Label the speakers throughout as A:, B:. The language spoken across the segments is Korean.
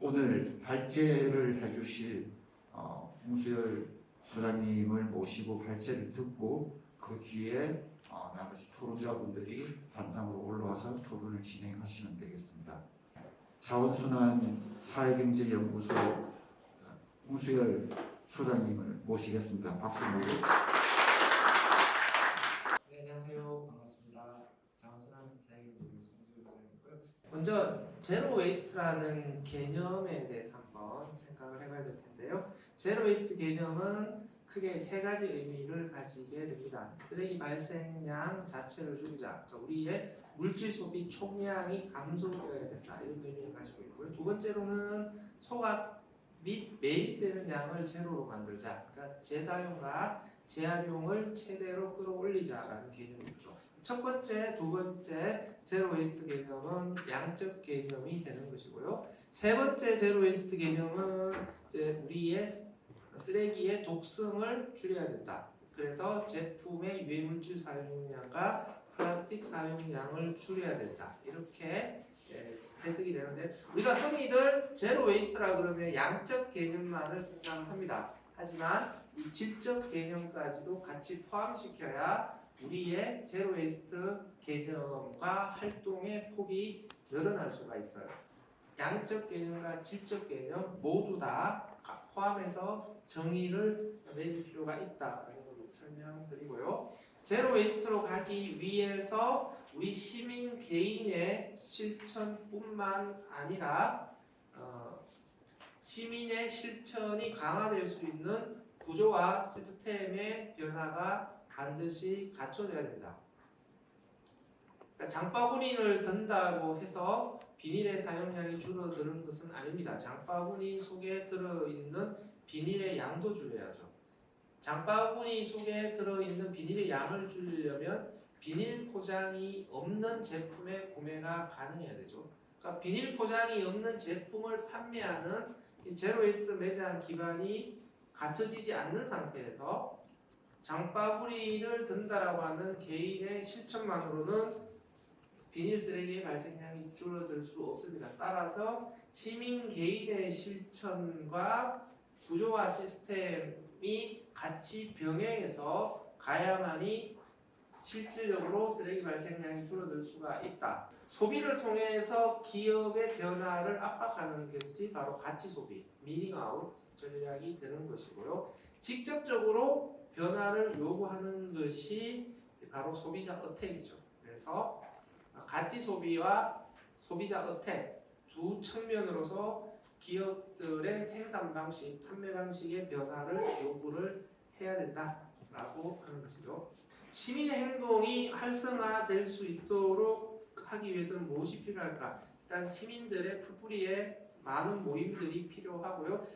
A: 오늘 발제를 해주실 홍수열 소장님을 모시고 발제를 듣고 그 뒤에 나머지 토론자분들이 단상으로 올라와서 토론을 진행하시면 되겠습니다. 자원순환 사회경제연구소 홍수열 소장님을 모시겠습니다. 박수 모시겠습니다.
B: 네, 안녕하세요. 반갑습니다. 자원순환 사회경제연구소 홍수열 소장이고요. 먼저 제로 웨이스트라는 개념에 대해서 한번 생각을 해봐야 될 텐데요. 제로 웨이스트 개념은 크게 세 가지 의미를 가지게 됩니다. 쓰레기 발생량 자체를 줄이자. 그러니까 우리의 물질 소비 총량이 감소되어야 된다. 이런 의미를 가지고 있고요. 두 번째로는 소각 및 매립되는 양을 제로로 만들자. 그러니까 재사용과 재활용을 최대로 끌어올리자라는 개념이 있죠. 첫 번째, 두 번째 제로 웨이스트 개념은 양적 개념이 되는 것이고요. 세 번째 제로 웨이스트 개념은 이제 우리의 쓰레기의 독성을 줄여야 된다. 그래서 제품의 유해물질 사용량과 플라스틱 사용량을 줄여야 된다. 이렇게 해석이 되는데 우리가 흔히들 제로 웨이스트라 그러면 양적 개념만을 생각을 합니다. 하지만 이 질적 개념까지도 같이 포함시켜야 우리의 제로 웨이스트 개념과 활동의 폭이 늘어날 수가 있어요. 양적 개념과 질적 개념 모두 다 포함해서 정의를 내릴 필요가 있다라는 걸 설명드리고요. 제로 웨이스트로 가기 위해서 우리 시민 개인의 실천뿐만 아니라 시민의 실천이 강화될 수 있는 구조와 시스템의 변화가 반드시 갖춰져야 된다. 그러니까 장바구니를 든다고 해서 비닐의 사용량이 줄어드는 것은 아닙니다. 장바구니 속에 들어있는 비닐의 양도 줄여야죠. 장바구니 속에 들어있는 비닐의 양을 줄이려면 비닐 포장이 없는 제품의 구매가 가능해야 되죠. 그러니까 비닐 포장이 없는 제품을 판매하는 제로 웨이스트 매장 기반이 갖춰지지 않는 상태에서 장바구니를 든다라고 하는 개인의 실천만으로는 비닐 쓰레기의 발생량이 줄어들 수 없습니다. 따라서 시민 개인의 실천과 구조와 시스템이 같이 병행해서 가야만이 실질적으로 쓰레기 발생량이 줄어들 수가 있다. 소비를 통해서 기업의 변화를 압박하는 것이 바로 가치 소비, 미닝 아웃 전략이 되는 것이고요. 직접적으로 변화를 요구하는 것이 바로 소비자 어택이죠. 그래서 가치 소비와 소비자 어택 두 측면으로서 기업들의 생산 방식, 판매 방식의 변화를 요구를 해야 된다라고 하는 것이죠. 시민의 행동이 활성화될 수 있도록 하기 위해서는 무엇이 필요할까? 일단 시민들의 풀뿌리에 많은 모임들이 필요하고요.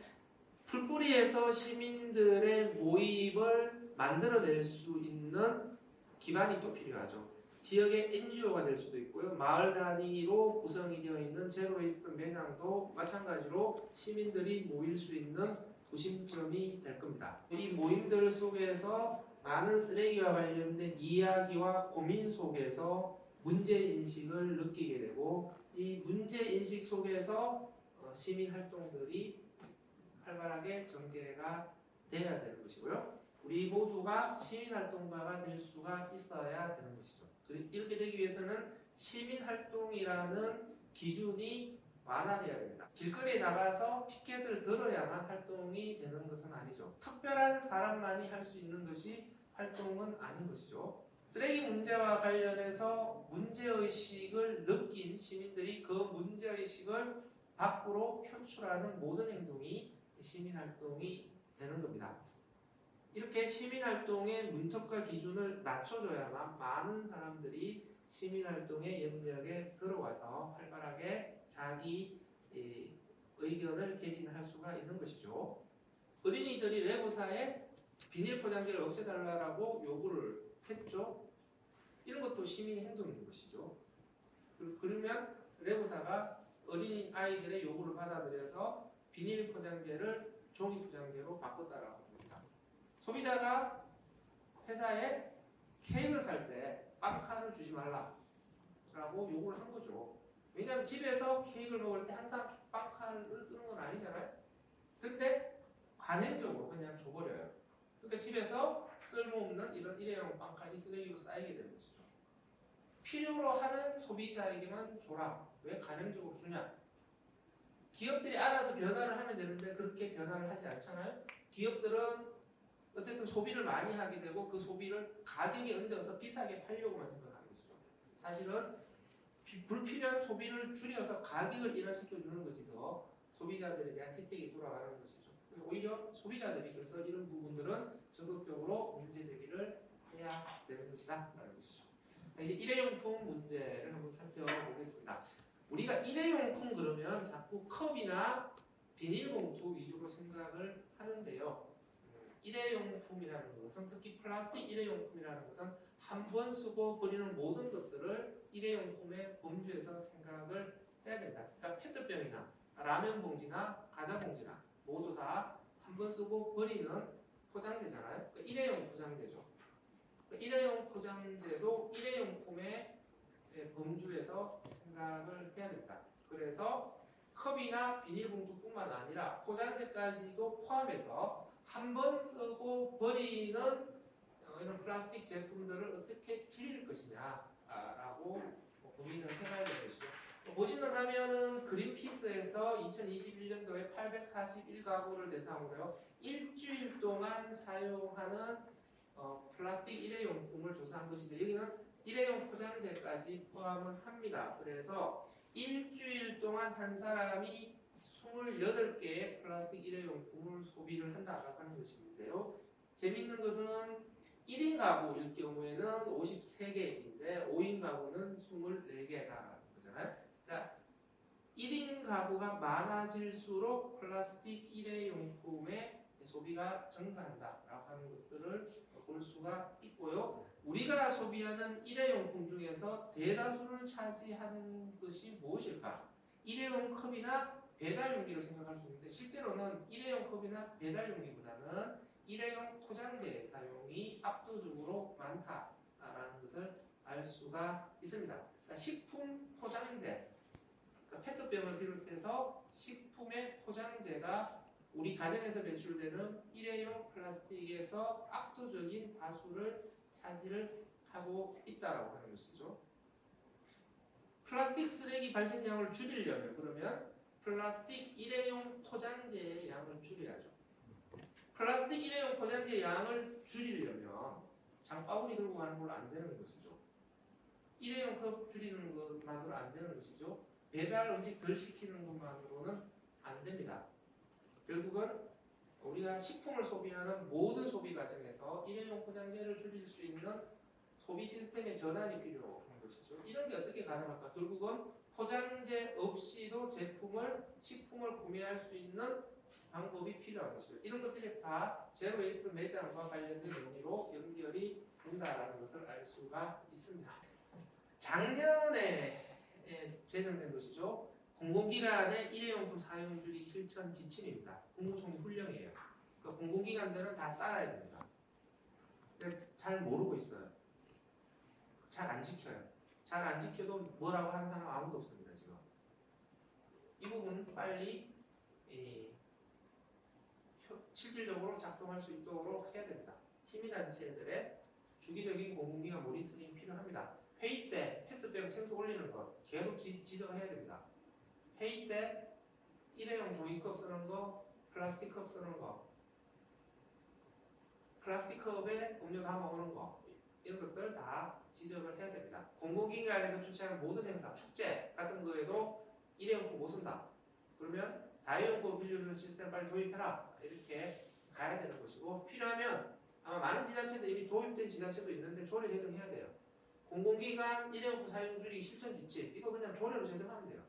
B: 풀뿌리에서 시민들의 모임을 만들어낼 수 있는 기반이 또 필요하죠. 지역의 NGO가 될 수도 있고요. 마을 단위로 구성이 되어 있는 제로 웨이스트 매장도 마찬가지로 시민들이 모일 수 있는 구심점이 될 겁니다. 이 모임들 속에서 많은 쓰레기와 관련된 이야기와 고민 속에서 문제인식을 느끼게 되고 이 문제인식 속에서 시민 활동들이 활발하게 전개가 되어야 되는 것이고요. 우리 모두가 시민 활동가가 될 수가 있어야 되는 것이죠. 이렇게 되기 위해서는 시민 활동이라는 기준이 완화되어야 됩니다. 길거리에 나가서 피켓을 들어야만 활동이 되는 것은 아니죠. 특별한 사람만이 할 수 있는 것이 활동은 아닌 것이죠. 쓰레기 문제와 관련해서 문제의식을 느낀 시민들이 그 문제의식을 밖으로 표출하는 모든 행동이 시민활동이 되는 겁니다. 이렇게 시민활동의 문턱과 기준을 낮춰줘야만 많은 사람들이 시민활동의 영역에 들어와서 활발하게 자기 의견을 개진할 수가 있는 것이죠. 어린이들이 레고사에 비닐 포장지를 없애달라고 요구를 했죠. 이런 것도 시민의 행동인 것이죠. 그러면 레고사가 어린이 아이들의 요구를 받아들여서 비닐 포장재를 종이 포장재로 바꿨다라고 합니다. 소비자가 회사에 케이크를 살 때 빵 칸을 주지 말라라고 요구를 한 거죠. 왜냐하면 집에서 케이크를 먹을 때 항상 빵칼을 쓰는 건 아니잖아요. 근데 관행적으로 그냥 줘버려요. 그러니까 집에서 쓸모없는 이런 일회용 빵칼이 쓰레기로 쌓이게 되는 것이죠. 필요로 하는 소비자에게만 줘라. 왜 관행적으로 주냐? 기업들이 알아서 변화를 하면 되는데 그렇게 변화를 하지 않잖아요. 기업들은 어쨌든 소비를 많이 하게 되고 그 소비를 가격에 얹어서 비싸게 팔려고만 생각하는 것이죠. 사실은 불필요한 소비를 줄여서 가격을 인하시켜 주는 것이 더 소비자들에 대한 혜택이 돌아가는 것이죠. 오히려 소비자들이 그래서 이런 부분들은 적극적으로 문제 제기를 해야 되는 것이다 라는 것이죠. 이제 일회용품 문제를 한번 살펴보겠습니다. 우리가 일회용품 그러면 자꾸 컵이나 비닐봉투 위주로 생각을 하는데요. 일회용품이라는 것은 특히 플라스틱 일회용품이라는 것은 한 번 쓰고 버리는 모든 것들을 일회용품의 범주에서 생각을 해야 된다. 그러니까 페트병이나 라면 봉지나 과자 봉지나 모두 다 한 번 쓰고 버리는 포장재잖아요. 그러니까 일회용 포장재죠. 그러니까 일회용 포장재도 일회용품의 범주에서 생각을 해야 된다. 그래서 컵이나 비닐봉투뿐만 아니라 포장재까지도 포함해서 한 번 쓰고 버리는 이런 플라스틱 제품들을 어떻게 줄일 것이냐라고 고민을 해봐야 되는 것이죠. 보시는 화면은 그린피스에서 2021년도에 841가구를 대상으로 일주일 동안 사용하는 플라스틱 일회용품을 조사한 것인데 여기는 일회용 포장재까지 포함을 합니다. 그래서 일주일 동안 한 사람이 28개의 플라스틱 일회용품을 소비를 한다라고 하는 것인데요. 재밌는 것은 1인 가구일 경우에는 53개인데 5인 가구는 24개다라는 거잖아요. 그러니까 1인 가구가 많아질수록 플라스틱 일회용품의 소비가 증가한다라고 하는 것들을 볼 수가 있고요. 우리가 소비하는 일회용품 중에서 대다수를 차지하는 것이 무엇일까? 일회용 컵이나 배달용기를 생각할 수 있는데 실제로는 일회용 컵이나 배달용기보다는 일회용 포장재 사용이 압도적으로 많다라는 것을 알 수가 있습니다. 그러니까 식품 포장재, 그러니까 페트병을 비롯해서 식품의 포장재가 우리 가정에서 배출되는 일회용 플라스틱에서 압도적인 다수를 차지를 하고 있다라고 하는 것이죠. 플라스틱 쓰레기 발생량을 줄이려면 그러면 플라스틱 일회용 포장재의 양을 줄여야죠. 플라스틱 일회용 포장재 양을 줄이려면 장바구니 들고 가는 걸로 안 되는 것이죠. 일회용 컵 줄이는 것만으로 안 되는 것이죠. 배달 음식 덜 시키는 것만으로는 안 됩니다. 결국은 우리가 식품을 소비하는 모든 소비 과정에서 일회용 포장재를 줄일 수 있는 소비 시스템의 전환이 필요한 것이죠. 이런 게 어떻게 가능할까? 결국은 포장재 없이도 식품을 구매할 수 있는 방법이 필요한 것이죠. 이런 것들이 다 제로 웨이스트 매장과 관련된 논의로 연결이 된다는 것을 알 수가 있습니다. 작년에 제정된 것이죠. 공공기관의 일회용품 사용 줄이기 실천 지침입니다. 국무총리 훈령이에요. 그러니까 공공기관들은 다 따라야 됩니다. 근데 잘 모르고 있어요. 잘 안 지켜요. 잘 안 지켜도 뭐라고 하는 사람 아무도 없습니다. 지금 이 부분 빨리 실질적으로 작동할 수 있도록 해야 됩니다. 시민단체들의 주기적인 공공기관 모니터링이 필요합니다. 회의 때 페트병 생수 올리는 것 계속 지적해야 됩니다. 회의 때 일회용 종이컵 쓰는 거, 플라스틱 컵 쓰는 거, 플라스틱 컵에 음료 담아 오는 거 이런 것들 다 지적을 해야 됩니다. 공공기관에서 주최하는 모든 행사, 축제 같은 거에도 일회용품 못 쓴다. 그러면 다회용품 빌려주는 시스템 빨리 도입해라. 이렇게 가야 되는 것이고 필요하면 아마 많은 지자체도 이미 도입된 지자체도 있는데 조례 제정해야 돼요. 공공기관 일회용품 사용 줄이기 실천 지침 이거 그냥 조례로 제정하면 돼요.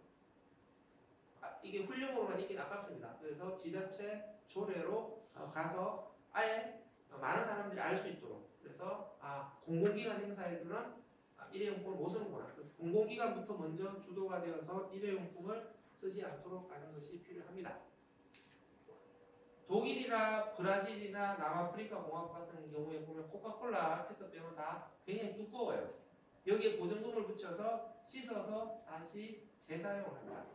B: 이게 훈령으로만 있긴 아깝습니다. 그래서 지자체 조례로 가서 아예 많은 사람들이 알 수 있도록 그래서 공공기관 행사에서는 일회용품을 못 쓰는구나. 그래서 공공기관부터 먼저 주도가 되어서 일회용품을 쓰지 않도록 하는 것이 필요합니다. 독일이나 브라질이나 남아프리카 공화국 같은 경우에 보면 코카콜라 페트병은 다 굉장히 두꺼워요. 여기에 보증금을 붙여서 씻어서 다시 재사용을 한다.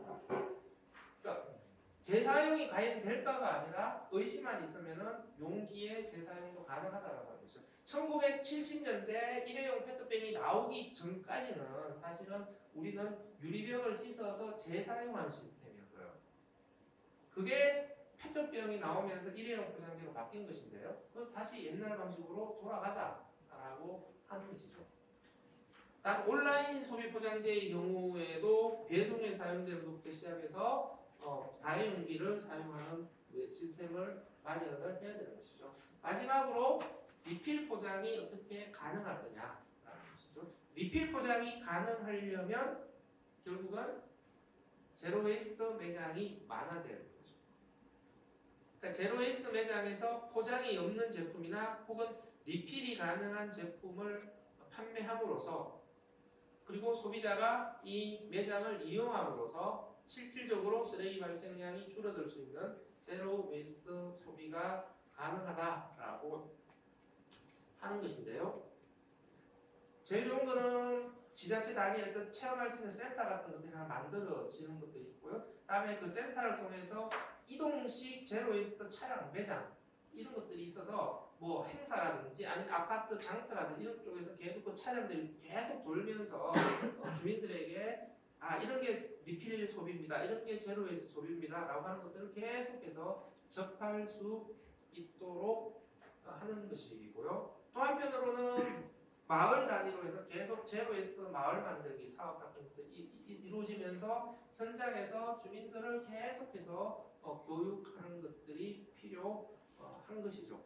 B: 그러니까 재사용이 과연 될까가 아니라 의심만 있으면은 용기의 재사용도 가능하다라고 하는 거죠. 1970년대 일회용 페트병이 나오기 전까지는 사실은 우리는 유리병을 씻어서 재사용하는 시스템이었어요. 그게 페트병이 나오면서 일회용 포장재로 바뀐 것인데요. 그럼 다시 옛날 방식으로 돌아가자라고 하는 것이죠. 단 온라인 소비 포장재의 경우에도 배송에 사용되는 것부터 시작해서 다회용기를 사용하는 시스템을 마련을 해야 되는 것이죠. 마지막으로 리필 포장이 어떻게 가능할 거냐라는 것이죠. 리필 포장이 가능하려면 결국은 제로 웨이스트 매장이 많아져야 되는 거죠. 그러니까 제로 웨이스트 매장에서 포장이 없는 제품이나 혹은 리필이 가능한 제품을 판매함으로써 그리고 소비자가 이 매장을 이용함으로써 실질적으로 쓰레기 발생량이 줄어들 수 있는 제로 웨이스트 소비가 가능하다라고 하는 것인데요. 제일 좋은 거는 지자체 단위에 어떤 체험할 수 있는 센터 같은 것들이 하나 만들어지는 것들이 있고요. 다음에 그 센터를 통해서 이동식 제로 웨이스트 차량 매장 이런 것들이 있어서 뭐 행사라든지 아니면 아파트 장터라든지 이런 쪽에서 계속 그 차량들이 계속 돌면서 주민들에게 이런 게 리필 소비입니다. 이런 게 제로 웨이스트 소비입니다. 라고 하는 것들을 계속해서 접할 수 있도록 하는 것이고요. 또 한편으로는 마을 단위로 해서 계속 제로 웨이스트 마을 만들기 사업 같은 것들이 이루어지면서 현장에서 주민들을 계속해서 교육하는 것들이 필요한 것이죠.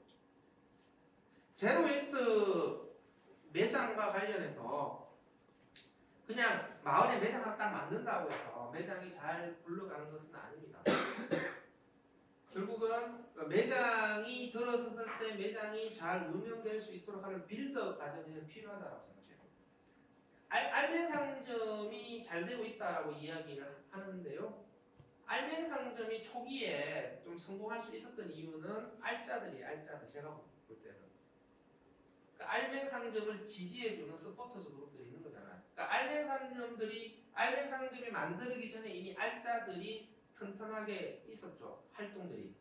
B: 제로 웨이스트 매장과 관련해서 그냥 마을에 매장 하나 딱 만든다고 해서 매장이 잘 굴러가는 것은 아닙니다. 결국은 매장이 들어섰을 때 매장이 잘 운영될 수 있도록 하는 빌드업 과정이 필요하다고 생각해요. 알맹상점이 잘 되고 있다라고 이야기를 하는데요. 알맹상점이 초기에 좀 성공할 수 있었던 이유는 알짜들 제가 볼 때는 그러니까 알맹상점을 지지해주는 서포터즈 그룹들이 있는 거잖아요. 그러니까 알맹상점이 만들기 전에 이미 알짜들이 튼튼하게 있었죠. 활동들이.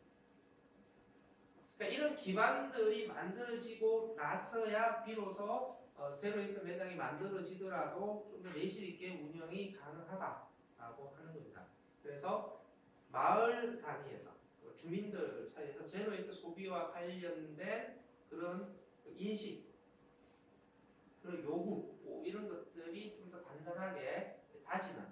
B: 그러니까 이런 기반들이 만들어지고 나서야 비로소 제로웨이스트 매장이 만들어지더라도 좀 더 내실 있게 운영이 가능하다라고 하는 겁니다. 그래서 마을 단위에서 주민들 사이에서 제로웨이스트 소비와 관련된 그런 인식, 그런 요구 이런 것들이 좀 더 단단하게 다지는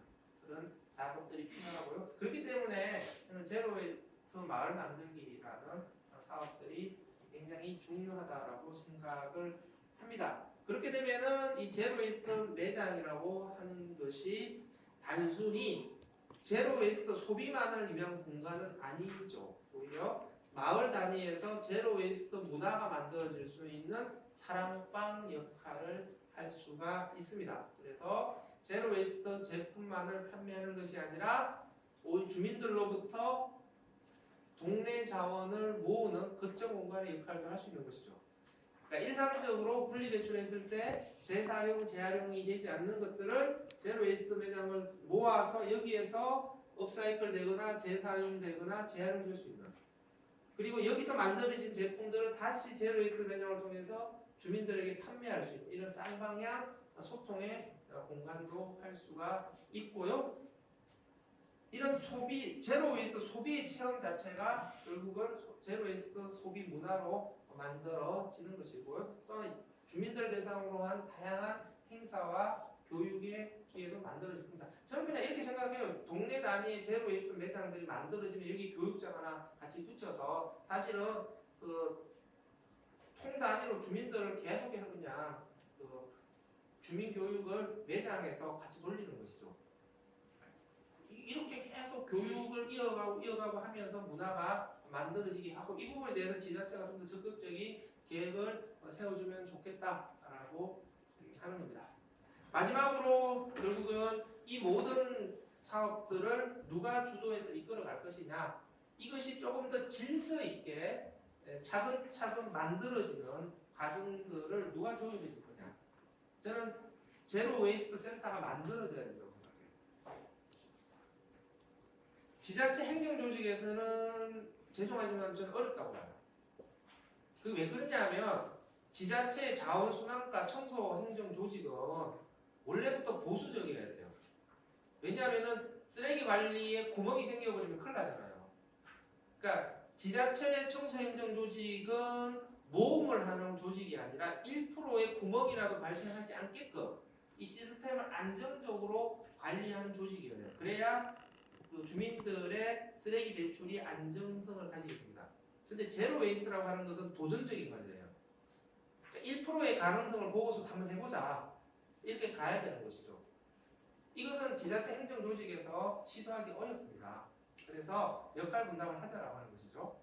B: 그런 작업들이 필요하고요. 그렇기 때문에 저는 제로웨이스트 마을 만들기라는 사업들이 굉장히 중요하다라고 생각을 합니다. 그렇게 되면은 이 제로웨이스트 매장이라고 하는 것이 단순히 제로웨이스트 소비만을 위한 공간은 아니죠. 오히려 마을 단위에서 제로웨이스트 문화가 만들어질 수 있는 사랑방 역할을 할 수가 있습니다. 그래서 제로웨이스트 제품만을 판매하는 것이 아니라 주민들로부터 동네 자원을 모으는 거점 공간의 역할도 할 수 있는 것이죠. 그러니까 일상적으로 분리배출했을 때 재사용, 재활용이 되지 않는 것들을 제로웨이스트 매장을 모아서 여기에서 업사이클 되거나 재사용되거나 재활용될 수 있는 그리고 여기서 만들어진 제품들을 다시 제로웨이스트 매장을 통해서 주민들에게 판매할 수 있는 이런 쌍방향 소통의 공간도 할 수가 있고요. 이런 제로웨이스트 소비의 체험 자체가 결국은 제로웨이스트 소비 문화로 만들어지는 것이고요. 또한 주민들 대상으로 한 다양한 행사와 교육의 기회도 만들어질 겁니다. 저는 그냥 이렇게 생각해요. 동네 단위의 제로웨이스트 매장들이 만들어지면 여기 교육장 하나 같이 붙여서 사실은 통 단위로 주민들을 계속해서 그냥 주민 교육을 매장에서 같이 돌리는 것이죠. 이렇게 계속 교육을 이어가고 하면서 문화가 만들어지게 하고 이 부분에 대해서 지자체가 좀 더 적극적인 계획을 세워주면 좋겠다라고 하는 겁니다. 마지막으로 결국은 이 모든 사업들을 누가 주도해서 이끌어갈 것이냐 이것이 조금 더 질서 있게 차근차근 만들어지는 과정들을 누가 조율해 줄 거냐 저는 제로 웨이스트 센터가 만들어져야 된다고 생각해요. 지자체 행정조직에서는 죄송하지만 저는 어렵다고 봐요. 그 왜 그러냐면 지자체의 자원순환과 청소 행정조직은 원래부터 보수적이어야 돼요. 왜냐하면 쓰레기 관리에 구멍이 생겨버리면 큰일 나잖아요. 그러니까 지자체 청소행정조직은 모험을 하는 조직이 아니라 1%의 구멍이라도 발생하지 않게끔 이 시스템을 안정적으로 관리하는 조직이에요. 그래야 그 주민들의 쓰레기 배출이 안정성을 가지게 됩니다. 근데 제로 웨이스트라고 하는 것은 도전적인 과제예요. 그러니까 1%의 가능성을 보고서 한번 해보자. 이렇게 가야 되는 것이죠. 이것은 지자체 행정조직에서 시도하기 어렵습니다. 그래서 역할 분담을 하자라고 하는 것이죠.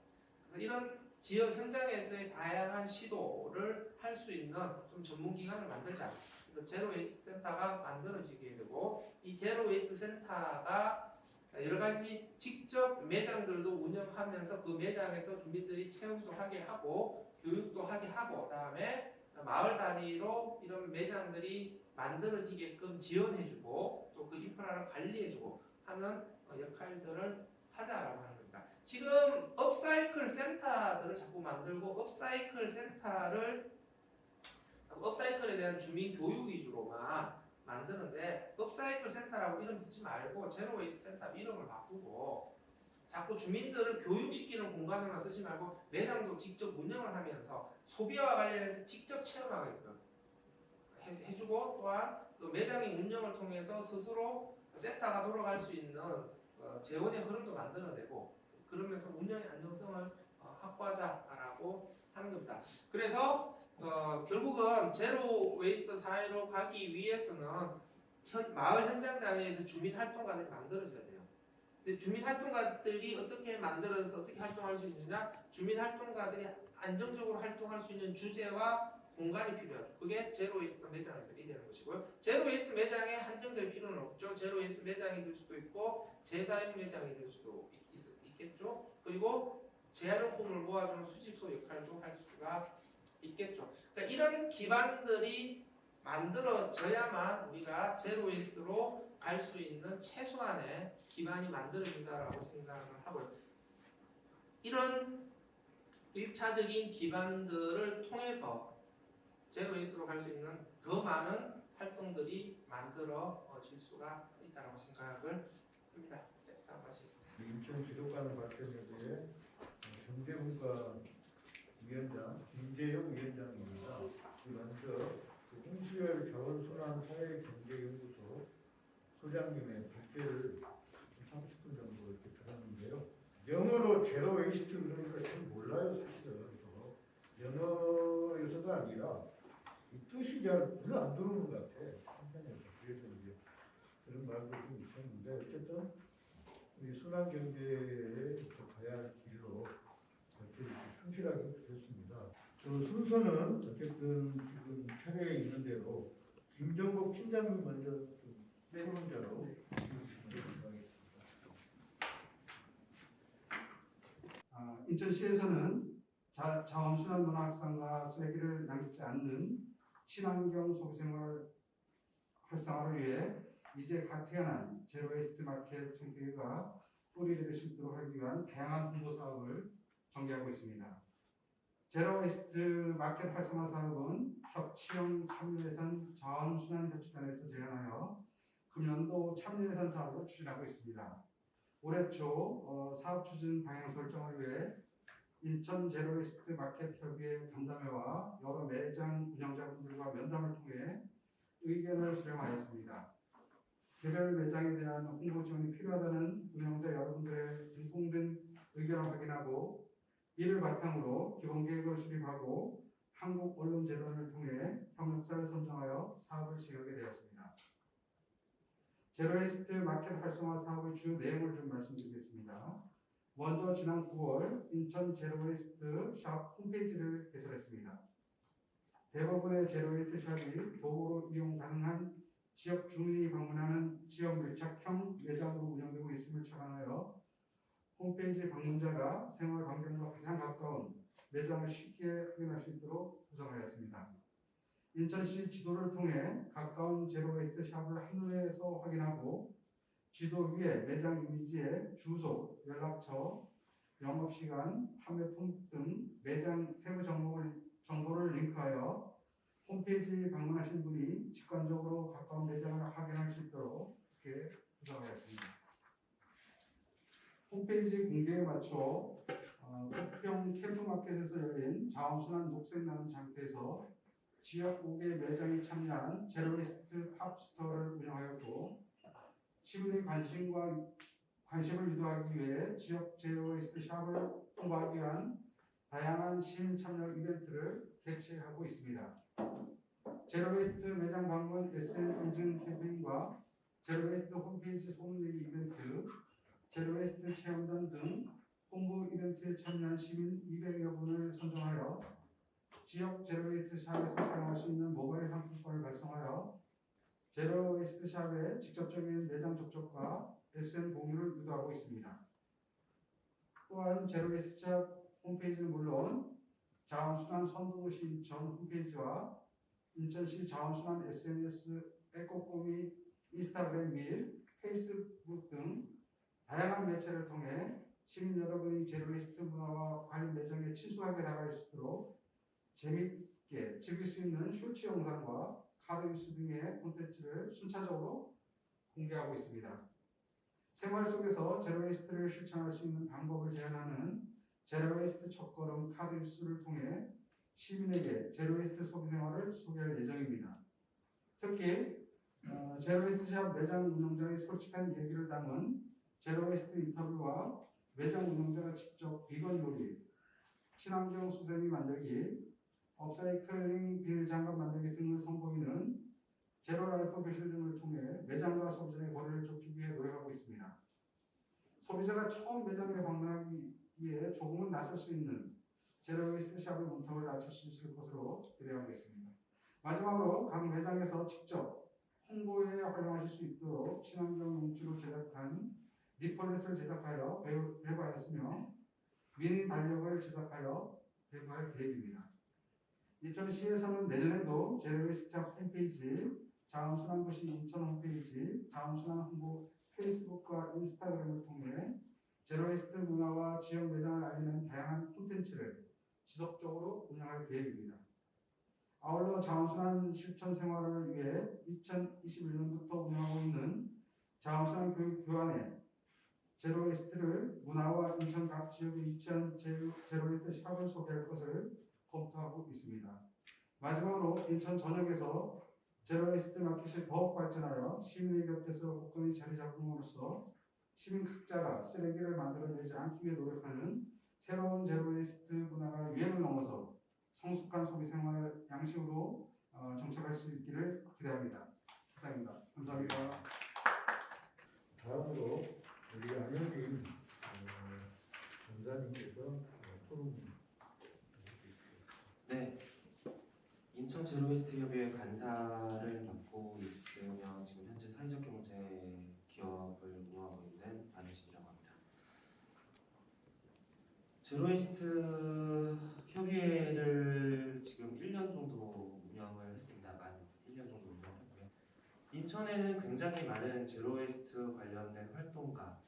B: 그래서 이런 지역 현장에서의 다양한 시도를 할 수 있는 좀 전문 기관을 만들자. 그래서 제로 웨이스트 센터가 만들어지게 되고 이 제로 웨이스트 센터가 여러 가지 직접 매장들도 운영하면서 그 매장에서 주민들이 체험도 하게 하고 교육도 하게 하고 그다음에 마을 단위로 이런 매장들이 만들어지게끔 지원해주고 또 그 인프라를 관리해주고 하는 역할들을 하자라고 하는 겁니다. 지금 업사이클 센터들을 자꾸 만들고 업사이클에 대한 주민 교육 위주로만 만드는데 업사이클 센터라고 이름 짓지 말고 제로 웨이스트 센터 이름을 바꾸고 자꾸 주민들을 교육시키는 공간으로만 쓰지 말고 매장도 직접 운영을 하면서 소비와 관련해서 직접 체험하게끔 해주고 또한 그 매장의 운영을 통해서 스스로 센터가 돌아갈 수 있는 재원의 흐름도 만들어내고 그러면서 운영의 안정성을 확보하자라고 하는 겁니다. 그래서 결국은 제로 웨이스트 사회로 가기 위해서는 마을 현장 단위에서 주민 활동가들이 만들어져야 돼요. 근데 주민 활동가들이 어떻게 만들어서 어떻게 활동할 수 있느냐? 주민 활동가들이 안정적으로 활동할 수 있는 주제와 공간이 필요하죠. 그게 제로 웨이스트 매장들이 되는 것이고요. 제로 웨이스트 매장에 한정될 필요는 없죠. 제로 웨이스트 매장이 될 수도 있고 재사용 매장이 될 수도 있겠죠. 그리고 재활용품을 모아주는 수집소 역할도 할 수가 있겠죠. 그러니까 이런 기반들이 만들어져야만 우리가 제로 웨이스트로 갈 수 있는 최소한의 기반이 만들어진다라고 생각을 하고요. 이런 1차적인 기반들을 통해서 제로 웨이스트로 갈 수 있는 더 많은 활동들이 만들어질 수가 있다고 생각을 합니다. 자, 일단 마치겠습니다.
C: 인천 지도관을 발표에 경제문과 위원장 김재용 위원장입니다. 먼저 홍수열 자원순환 사회경제연구소 소장님의 발표를 30분 정도 이렇게 들었는데요. 영어로 제로 웨이스트 그런 걸 잘 몰라요, 사실은. 영어여서가 아니라 이 뜻이 잘 눈에 안 들어오는 것 같아. 한편에서. 그래서 이제 그런 말도 좀 있었는데 어쨌든 우리 순환 경제에 가야 할 길로 이렇게 충실하게 드렸습니다. 그 순서는 어쨌든 지금 차례에 있는 대로 김정복 팀장님 먼저 토론자로
D: 인천시에서는 자원순환 문화학상과 쓰레기를 남기지 않는 친환경 소비생활 활성화를 위해 이제 갓 태어난 제로웨이스트 마켓 생태계가 뿌리를 심도록 하기 위한 다양한 홍보 사업을 전개하고 있습니다. 제로웨이스트 마켓 활성화 사업은 협치형 참여예산 자원순환협치단에서 제안하여 금년도 참여예산 사업을 추진하고 있습니다. 올해 초 사업 추진 방향 설정을 위해 인천 제로웨이스트 마켓 협의회 간담회와 여러 매장 운영자분들과 면담을 통해 의견을 수렴하였습니다. 개별 매장에 대한 홍보 지원이 필요하다는 운영자 여러분들의 공통된 의견을 확인하고 이를 바탕으로 기본 계획을 수립하고 한국 언론 재단을 통해 협력사를 선정하여 사업을 시행하게 되었습니다. 제로웨이스트 마켓 활성화 사업의 주요 내용을 좀 말씀드리겠습니다. 먼저 지난 9월 인천 제로웨이스트 샵 홈페이지를 개설했습니다. 대부분의 제로웨이스트 샵이 도구로 이용 가능한 지역 주민이 방문하는 지역 밀착형 매장으로 운영되고 있음을 착안하여 홈페이지 방문자가 생활 반경과 가장 가까운 매장을 쉽게 확인할 수 있도록 구성하였습니다. 인천시 지도를 통해 가까운 제로웨이스트 샵을 한눈에서 확인하고 지도 위에 매장 이미지에 주소, 연락처, 영업시간, 판매품 등 매장 세부 정보를 링크하여 홈페이지 방문하신 분이 직관적으로 가까운 매장을 확인할 수 있도록 이렇게 구성하였습니다. 홈페이지 공개에 맞춰 부평 캠프마켓에서 열린 자원순환 녹색나눔 장터에서 지역 5개 매장이 참여한 제로웨이스트 팝스토어를 운영하였고 시민의 관심을 유도하기 위해 지역 제로웨이스트 샵을 홍보하기 위한 다양한 시민 참여 이벤트를 개최하고 있습니다. 제로웨이스트 매장 방문 SN 인증 캠페인과 제로웨이스트 홈페이지 소문내기 이벤트, 제로웨이스트 체험단 등 홍보 이벤트에 참여한 시민 200여 분을 선정하여 지역 제로웨이스트 샵에서 사용할 수 있는 모바일 상품권을 발송하여 제로웨이스트 샵의 직접적인 매장 접촉과 SN 공유를 유도하고 있습니다. 또한 제로웨이스트 샵 홈페이지는 물론 자원순환 선도도시 인천 홈페이지와 인천시 자원순환 SNS 에코꼬미 인스타그램 및 페이스북 등 다양한 매체를 통해 시민 여러분이 제로웨이스트 문화와 관련 매장에 친숙하게 다가갈 수 있도록 재미있게 즐길 수 있는 쇼츠 영상과 카드 뉴스 등의 콘텐츠를 순차적으로 공개하고 있습니다. 생활 속에서 제로웨이스트를 실천할 수 있는 방법을 제안하는 제로웨이스트 첫걸음 카드 뉴스를 통해 시민에게 제로웨이스트 소비 생활을 소개할 예정입니다. 특히 제로웨이스트 샵 매장 운영자의 솔직한 얘기를 담은 제로웨이스트 인터뷰와 매장 운영자가 직접 비건 요리, 친환경 수세미 만들기, 업사이클링 비닐 장갑 만들기 등을 선보이는 제로라이프 교실 등을 통해 매장과 소비자의 거리를 좁히기 위해 노력하고 있습니다. 소비자가 처음 매장에 방문하기 위해 조금은 낯설 수 있는 제로웨이스트 샵의 문턱을 낮출 수 있을 것으로 기대하고 있습니다. 마지막으로 각 매장에서 직접 홍보에 활용하실 수 있도록 친환경 용지로 제작한 니폴렛을 제작하여 배부하였으며 미니 달력을 제작하여 배부할 계획입니다. 인천시에서는 내년에도 제로웨이스트 샵 홈페이지, 자원순환도시 인천 홈페이지, 자원순환 홍보 페이스북과 인스타그램을 통해 제로웨이스트 문화와 지역 매장을 알리는 다양한 콘텐츠를 지속적으로 운영할 계획입니다. 아울러 자원순환 실천 생활을 위해 2021년부터 운영하고 있는 자원순환 교육 교환에 제로웨이스트를 문화와 인천 각 지역에 위치한 제로웨이스트 샵을 소개할 것을 검토하고 있습니다. 마지막으로 인천 전역에서 제로웨이스트 마켓이 더욱 발전하여 시민의 곁에서 굳건히 자리 잡음으로써 시민 각자가 쓰레기를 만들어내지 않기 위해 노력하는 새로운 제로웨이스트 문화가 유행을 넘어서 성숙한 소비 생활 양식으로 정착할 수 있기를 기대합니다. 이상입니다. 감사합니다.
C: 다음으로 우리 안현진 원장님께서 토론.
E: 네, 인천 제로웨이스트 협의회 간사를 맡고 있으며 지금 현재 사회적 경제 기업을 운영하고 있는 안유진이라고 합니다. 제로웨이스트 협의회를 지금 1년 정도 운영을 했습니다. 만 1년 정도 운영했고요. 인천에는 굉장히 많은 제로웨이스트 관련된 활동가,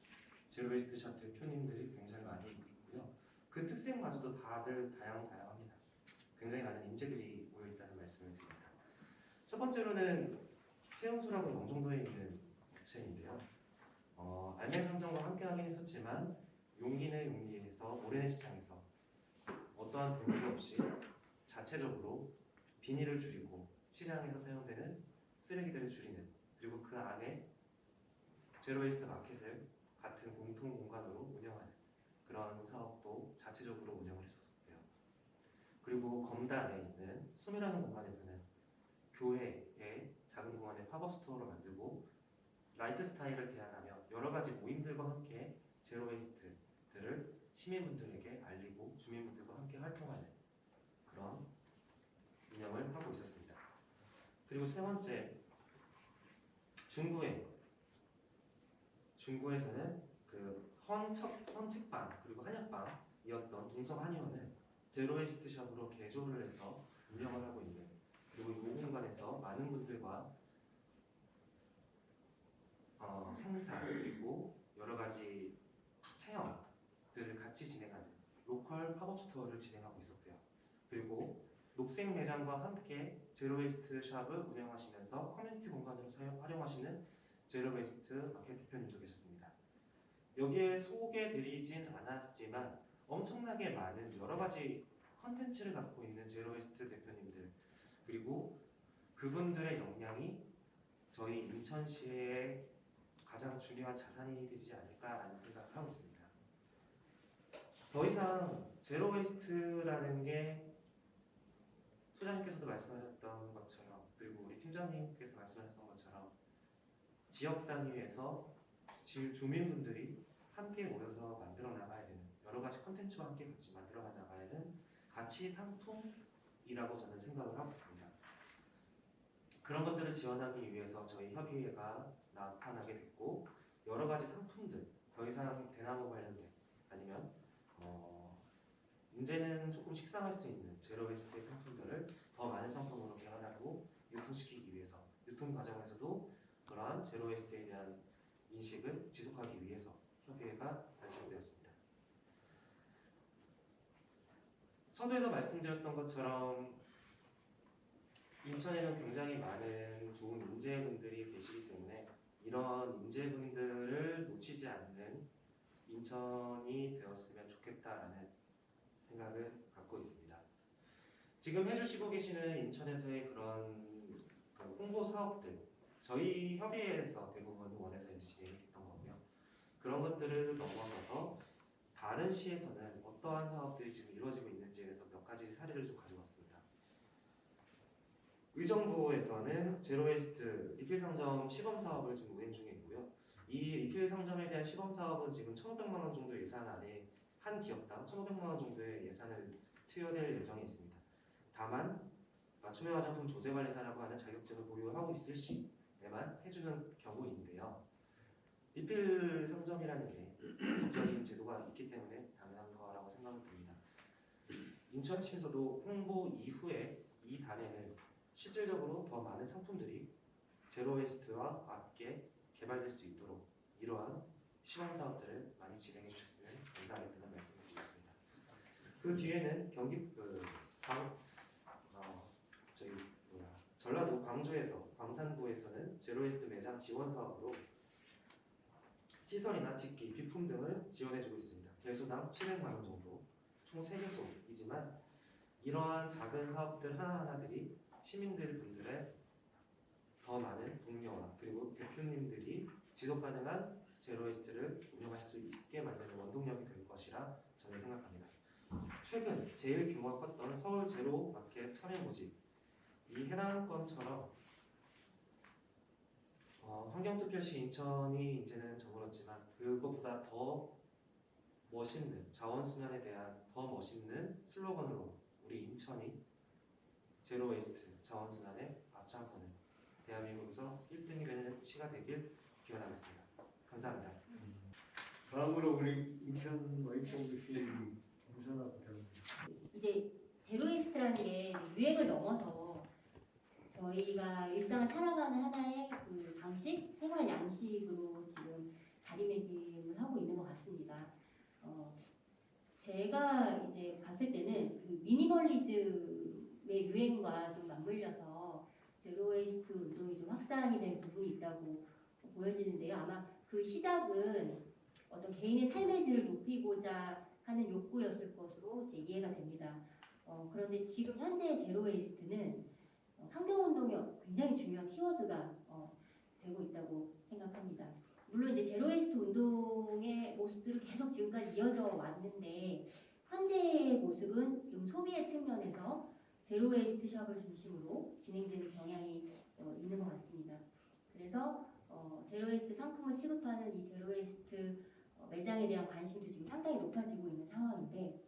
E: 제로웨이스트 샵 대표님들이 굉장히 많이 있고요. 그 특색마저도 다들 다양합니다. 굉장히 많은 인재들이 모여있다는 말씀을 드립니다. 첫 번째로는 채용소라고 영종도에 있는 업체인데요. 알맹상점과 함께 하긴 했었지만 용기내 용기에서 모래내 시장에서 어떠한 대책 없이 자체적으로 비닐을 줄이고 시장에서 사용되는 쓰레기들을 줄이는, 그리고 그 안에 제로웨이스트 마켓을 같은 공통 공간으로 운영하는 그런 사업도 자체적으로 운영을 했었고요. 그리고 검단에 있는 수미라는 공간에서는 교회의 작은 공간에 팝업 스토어를 만들고 라이프 스타일을 제안하며 여러 가지 모임들과 함께 제로웨이스트들을 시민분들에게 알리고 주민분들과 함께 활동하는 그런 운영을 하고 있었습니다. 그리고 세 번째, 중구에서는 그 헌책방 그리고 한약방이었던 동서한의원을 제로웨이스트 샵으로 개조를 해서 운영을 하고 있는, 그리고 많은 분들과 행사 그리고 여러 가지 체험들을 같이 진행하는 로컬 팝업 스토어를 진행하고 있었고요. 그리고 녹색 매장과 함께 제로웨이스트 샵을 운영하시면서 커뮤니티 공간으로 활용하시는 제로웨이스트 마켓 대표님도 계셨습니다. 여기에 소개드리진 않았지만 엄청나게 많은 여러 가지 컨텐츠를 갖고 있는 제로웨이스트 대표님들 그리고 그분들의 역량이 저희 인천시의 가장 중요한 자산이 되지 않을까라는 생각을 하고 있습니다. 더 이상 제로웨이스트라는 게 소장님께서도 말씀하셨던 것처럼 그리고 우리 팀장님께서 말씀하셨던 것처럼 지역 단위에서 주민분들이 함께 모여서 만들어 나가야 되는 여러 가지 컨텐츠와 함께 같이 만들어 나가야 되는 가치 상품이라고 저는 생각을 하고 있습니다. 그런 것들을 지원하기 위해서 저희 협의회가 나타나게 됐고 여러 가지 상품들 더 이상 대나무 관련된 아니면 이제는 조금 식상할 수 있는 제로웨이스트의 상품들을 더 많은 상품으로 개발하고 유통시키기 위해서 유통 과정에서도 그러한 제로웨이스트에 대한 인식을 지속하기 위해서 협의회가 발족되었습니다. 서두에도 말씀드렸던 것처럼 인천에는 굉장히 많은 좋은 인재분들이 계시기 때문에 이런 인재분들을 놓치지 않는 인천이 되었으면 좋겠다라는 생각을 갖고 있습니다. 지금 해주시고 계시는 인천에서의 그런 홍보 사업들 저희 협의회에서 대부분 원에서 이제 진행이 됐던 거고요. 그런 것들을 넘어서서 다른 시에서는 어떠한 사업들이 지금 이루어지고 있는지에 대해서 몇 가지 사례를 좀 가져왔습니다. 의정부에서는 제로웨이스트 리필 상점 시범 사업을 지금 운행 중에 있고요. 이 리필 상점에 대한 시범 사업은 지금 1,500만 원 정도 예산 안에 한 기업당 1,500만 원 정도의 예산을 투여될 예정에 있습니다. 다만 맞춤형 화장품 조제관리사라고 하는 자격증을 보유하고 있을 시에만 해주는 경우인데요. 리필 상점이라는 게 법적인 제도가 있기 때문에 당연한 거라고 생각이 듭니다. 인천시에서도 홍보 이후에 이 단에는 실질적으로 더 많은 상품들이 제로웨이스트와 맞게 개발될 수 있도록 이러한 시범 사업들을 많이 진행해 주셨으면 감사하겠다는 말씀을 드리겠습니다. 그 뒤에는 전라도 광주에서 광산구에서는 제로웨이스트 매장 지원 사업으로 시설이나 집기, 비품 등을 지원해주고 있습니다. 개소당 700만 원 정도, 총 3개소이지만 이러한 작은 사업들 하나하나들이 시민들분들의 더 많은 동료와 그리고 대표님들이 지속가능한 제로웨이스트를 운영할 수 있게 만드는 원동력이 될 것이라 저는 생각합니다. 최근 제일 규모가 컸던 서울 제로 마켓 철회 모집 이 해당 건처럼 환경투표시 인천이 이제는 저물었지만 그것보다 더 멋있는 자원순환에 대한 더 멋있는 슬로건으로 우리 인천이 제로웨이스트 자원순환에 앞장서는 대한민국에서 1등이 되는 시가 되길 기원하겠습니다. 감사합니다.
C: 다음으로 우리 인천 와이프시 김선아 부장님.
F: 이제 제로웨이스트라는 게 유행을 넘어서 저희가 일상을 살아가는 하나의 그 방식, 생활 양식으로 지금 자리매김을 하고 있는 것 같습니다. 제가 이제 봤을 때는 그 미니멀리즘의 유행과 좀 맞물려서 제로웨이스트 운동이 좀 확산이 된 부분이 있다고 보여지는데요. 아마 그 시작은 어떤 개인의 삶의 질을 높이고자 하는 욕구였을 것으로 이제 이해가 됩니다. 그런데 지금 현재 제로웨이스트는 환경운동의 굉장히 중요한 키워드가 되고 있다고 생각합니다. 물론 이제 제로웨이스트 운동의 모습들은 계속 지금까지 이어져 왔는데 현재의 모습은 좀 소비의 측면에서 제로웨이스트 샵을 중심으로 진행되는 경향이 있는 것 같습니다. 그래서 제로웨이스트 상품을 취급하는 이 제로웨이스트 매장에 대한 관심도 지금 상당히 높아지고 있는 상황인데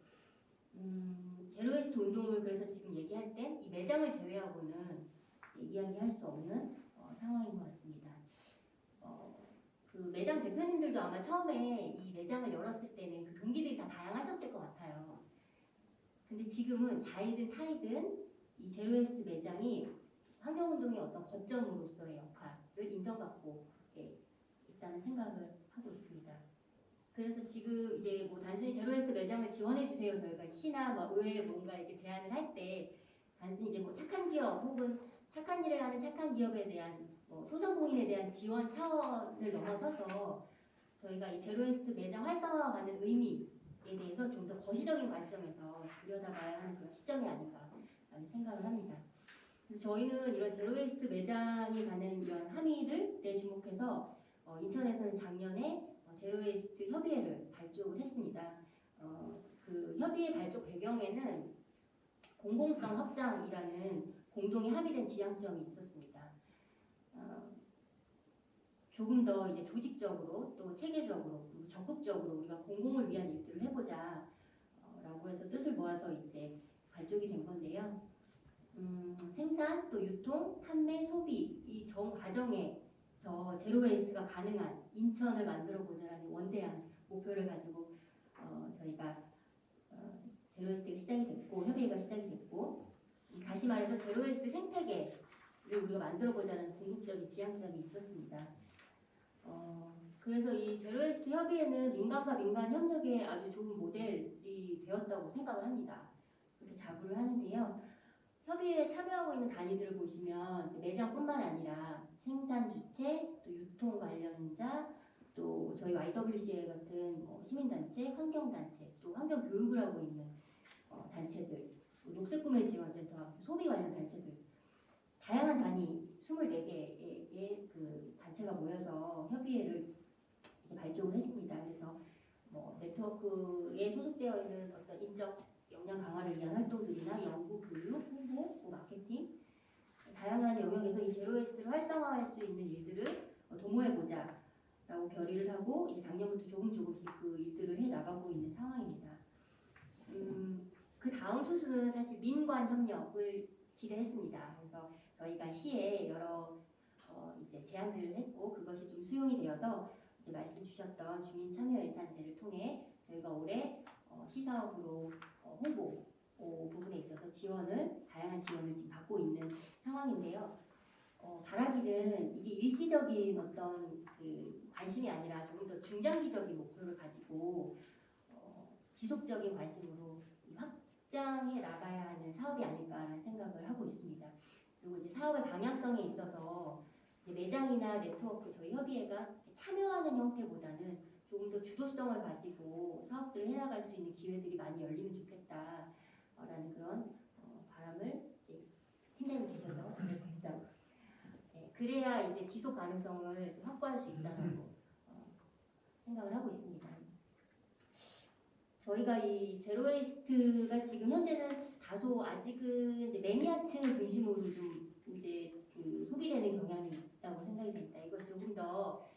F: 제로웨이스트 운동을 그래서 지금 얘기할 때 이 매장을 제외하고는 이야기할 수 없는 상황인 것 같습니다. 그 매장 대표님들도 아마 처음에 이 매장을 열었을 때는 그 동기들이 다 다양하셨을 것 같아요. 근데 지금은 자이든 타이든 이 제로웨이스트 매장이 환경운동의 어떤 거점으로서의 역할을 인정받고 있다는 생각을 하고 있습니다. 그래서 지금 이제 뭐 단순히 제로웨이스트 매장을 지원해 주세요. 저희가 시나 뭐 의회에 뭔가 이렇게 제안을 할 때 단순히 이제 뭐 착한 기업 혹은 착한 일을 하는 착한 기업에 대한 뭐 소상공인에 대한 지원 차원을 넘어서서 저희가 이 제로웨이스트 매장 활성화가 가는 의미에 대해서 좀 더 거시적인 관점에서 들여다봐야 하는 그런 시점이 아닌가라는 생각을 합니다. 그래서 저희는 이런 제로웨이스트 매장이 가는 이런 함의들에 주목해서 인천에서는 작년에 제로웨이스트 협의회를 발족을 했습니다. 그 협의회 발족 배경에는 공공성 확장이라는 공동에 합의된 지향점이 있었습니다. 조금 더 이제 조직적으로 또 체계적으로 적극적으로 우리가 공공을 위한 일들을 해보자 라고 해서 뜻을 모아서 이제 발족이 된 건데요. 생산, 또 유통, 판매, 소비 이 전 과정에서 제로웨이스트가 가능한 인천을 만들어 보자라는 원대한 목표를 가지고 저희가 제로웨이스트가 시작이 됐고 협의회가 시작이 됐고 다시 말해서 제로웨이스트 생태계를 우리가 만들어 보자는 궁극적인 지향점이 있었습니다. 그래서 이 제로웨이스트 협의회는 민간과 민간 협력의 아주 좋은 모델이 되었다고 생각을 합니다. 그렇게 자부를 하는데요. 협의회에 참여하고 있는 단위들을 보시면 매장뿐만 아니라 생산 주체, 또 유통 관련자, 또 저희 YWCA 같은 시민단체, 환경단체, 또 환경교육을 하고 있는 단체들, 녹색구매 지원센터 같은 소비 관련 단체들, 다양한 단위 24개의 그 단체가 모여서 협의회를 이제 발족을 했습니다. 그래서 뭐 네트워크에 소속되어 있는 어떤 인적 역량 강화를 위한 활동들이나 연구, 교육, 홍보, 뭐 마케팅 다양한 영역에서 이 제로웨이스트를 활성화할 수 있는 일들을 도모해보자라고 결의를 하고 이제 작년부터 조금씩 그 일들을 해 나가고 있는 상황입니다. 그 다음 수순은 사실 민관 협력을 기대했습니다. 그래서 저희가 시에 여러 이제 제안들을 했고 그것이 좀 수용이 되어서 이제 말씀 주셨던 주민 참여 예산제를 통해 저희가 올해 시사업으로 홍보 부분에 있어서 다양한 지원을 지금 받고 있는 상황인데요. 바라기는 이게 일시적인 어떤 그 관심이 아니라 조금 더 중장기적인 목표를 가지고 지속적인 관심으로 확장해 나가야 하는 사업이 아닐까라는 생각을 하고 있습니다. 그리고 이제 사업의 방향성에 있어서 이제 매장이나 네트워크 저희 협의회가 참여하는 형태보다는 조금 더 주도성을 가지고 사업들을 해나갈 수 있는 기회들이 많이 열리면 좋겠다라는 그런 바람을 팀장님 계셔서 전해드립니다. 그래야 이제 지속 가능성을 좀 확보할 수 있다라고 생각을 하고 있습니다. 저희가 이 제로웨이스트가 지금 현재는 다소 아직은 이제 매니아층을 중심으로 좀 이제 그 소비되는 경향이 있다고 생각이 됩니다. 이것이 조금 더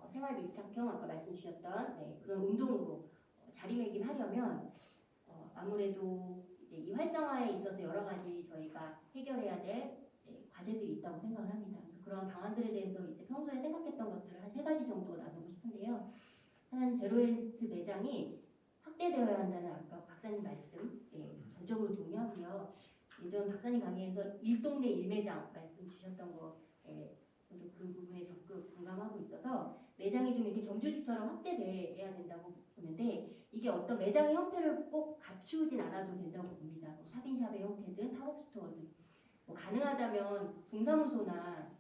F: 생활 밀착형 아까 말씀 주셨던 그런 운동으로 자리매김하려면 아무래도 이제 이 활성화에 있어서 여러 가지 저희가 해결해야 될 과제들이 있다고 생각을 합니다. 그래서 그런 방안들에 대해서 이제 평소에 생각했던 것들을 한 3가지 정도 나누고 싶은데요. 하나는 제로웨이스트 매장이 확대되어야 한다는 아까 박사님 말씀 전적으로 동의하고요. 예전 박사님 강의에서 1동네 1매장 말씀 주셨던 거 저도 그 부분에 적극 공감하고 있어서 매장이 좀 이렇게 정규직처럼 확대돼야 된다고 보는데 이게 어떤 매장의 형태를 꼭 갖추진 않아도 된다고 봅니다. 뭐 샵인샵의 형태든 팝업스토어든 뭐 가능하다면 동사무소나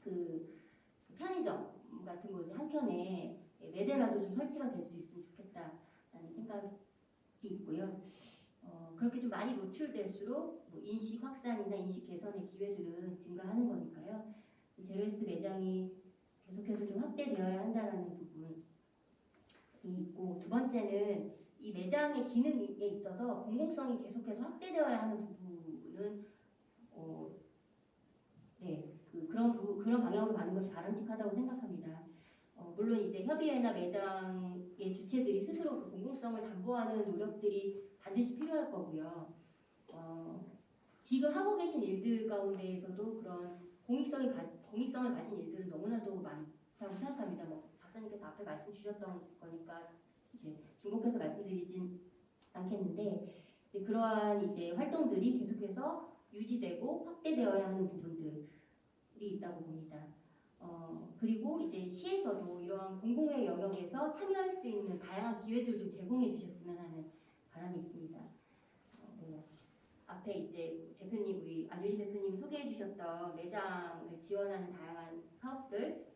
F: 그 편의점 같은 곳에 한켠에 매대라도 좀 설치가 될 수 있으면 좋겠다라는 생각이 있고요. 그렇게 좀 많이 노출될수록 뭐 인식 확산이나 인식 개선의 기회들은 증가하는 거니까요. 제로웨이스트 매장이 계속해서 좀 확대되어야 한다는 부분이 있고, 두 번째는 이 매장의 기능에 있어서 공공성이 계속해서 확대되어야 하는 부분은 그런 방향으로 가는 것이 바람직하다고 생각합니다. 물론 이제 협의회나 매장의 주체들이 스스로 그 공공성을 담보하는 노력들이 반드시 필요할 거고요. 지금 하고 계신 일들 가운데에서도 그런 공익성을 가진 일들은 너무나도 많다고 생각합니다. 뭐 박사님께서 앞에 말씀 주셨던 거니까 이제 중복해서 말씀드리진 않겠는데 이제 그러한 이제 활동들이 계속해서 유지되고 확대되어야 하는 부분들 있다고 봅니다. 그리고 이제 시에서도 이러한 공공의 영역에서 참여할 수 있는 다양한 기회들을 좀 제공해 주셨으면 하는 바람이 있습니다. 앞에 이제 대표님, 우리 안유지 대표님 소개해 주셨던 매장을 지원하는 다양한 사업들,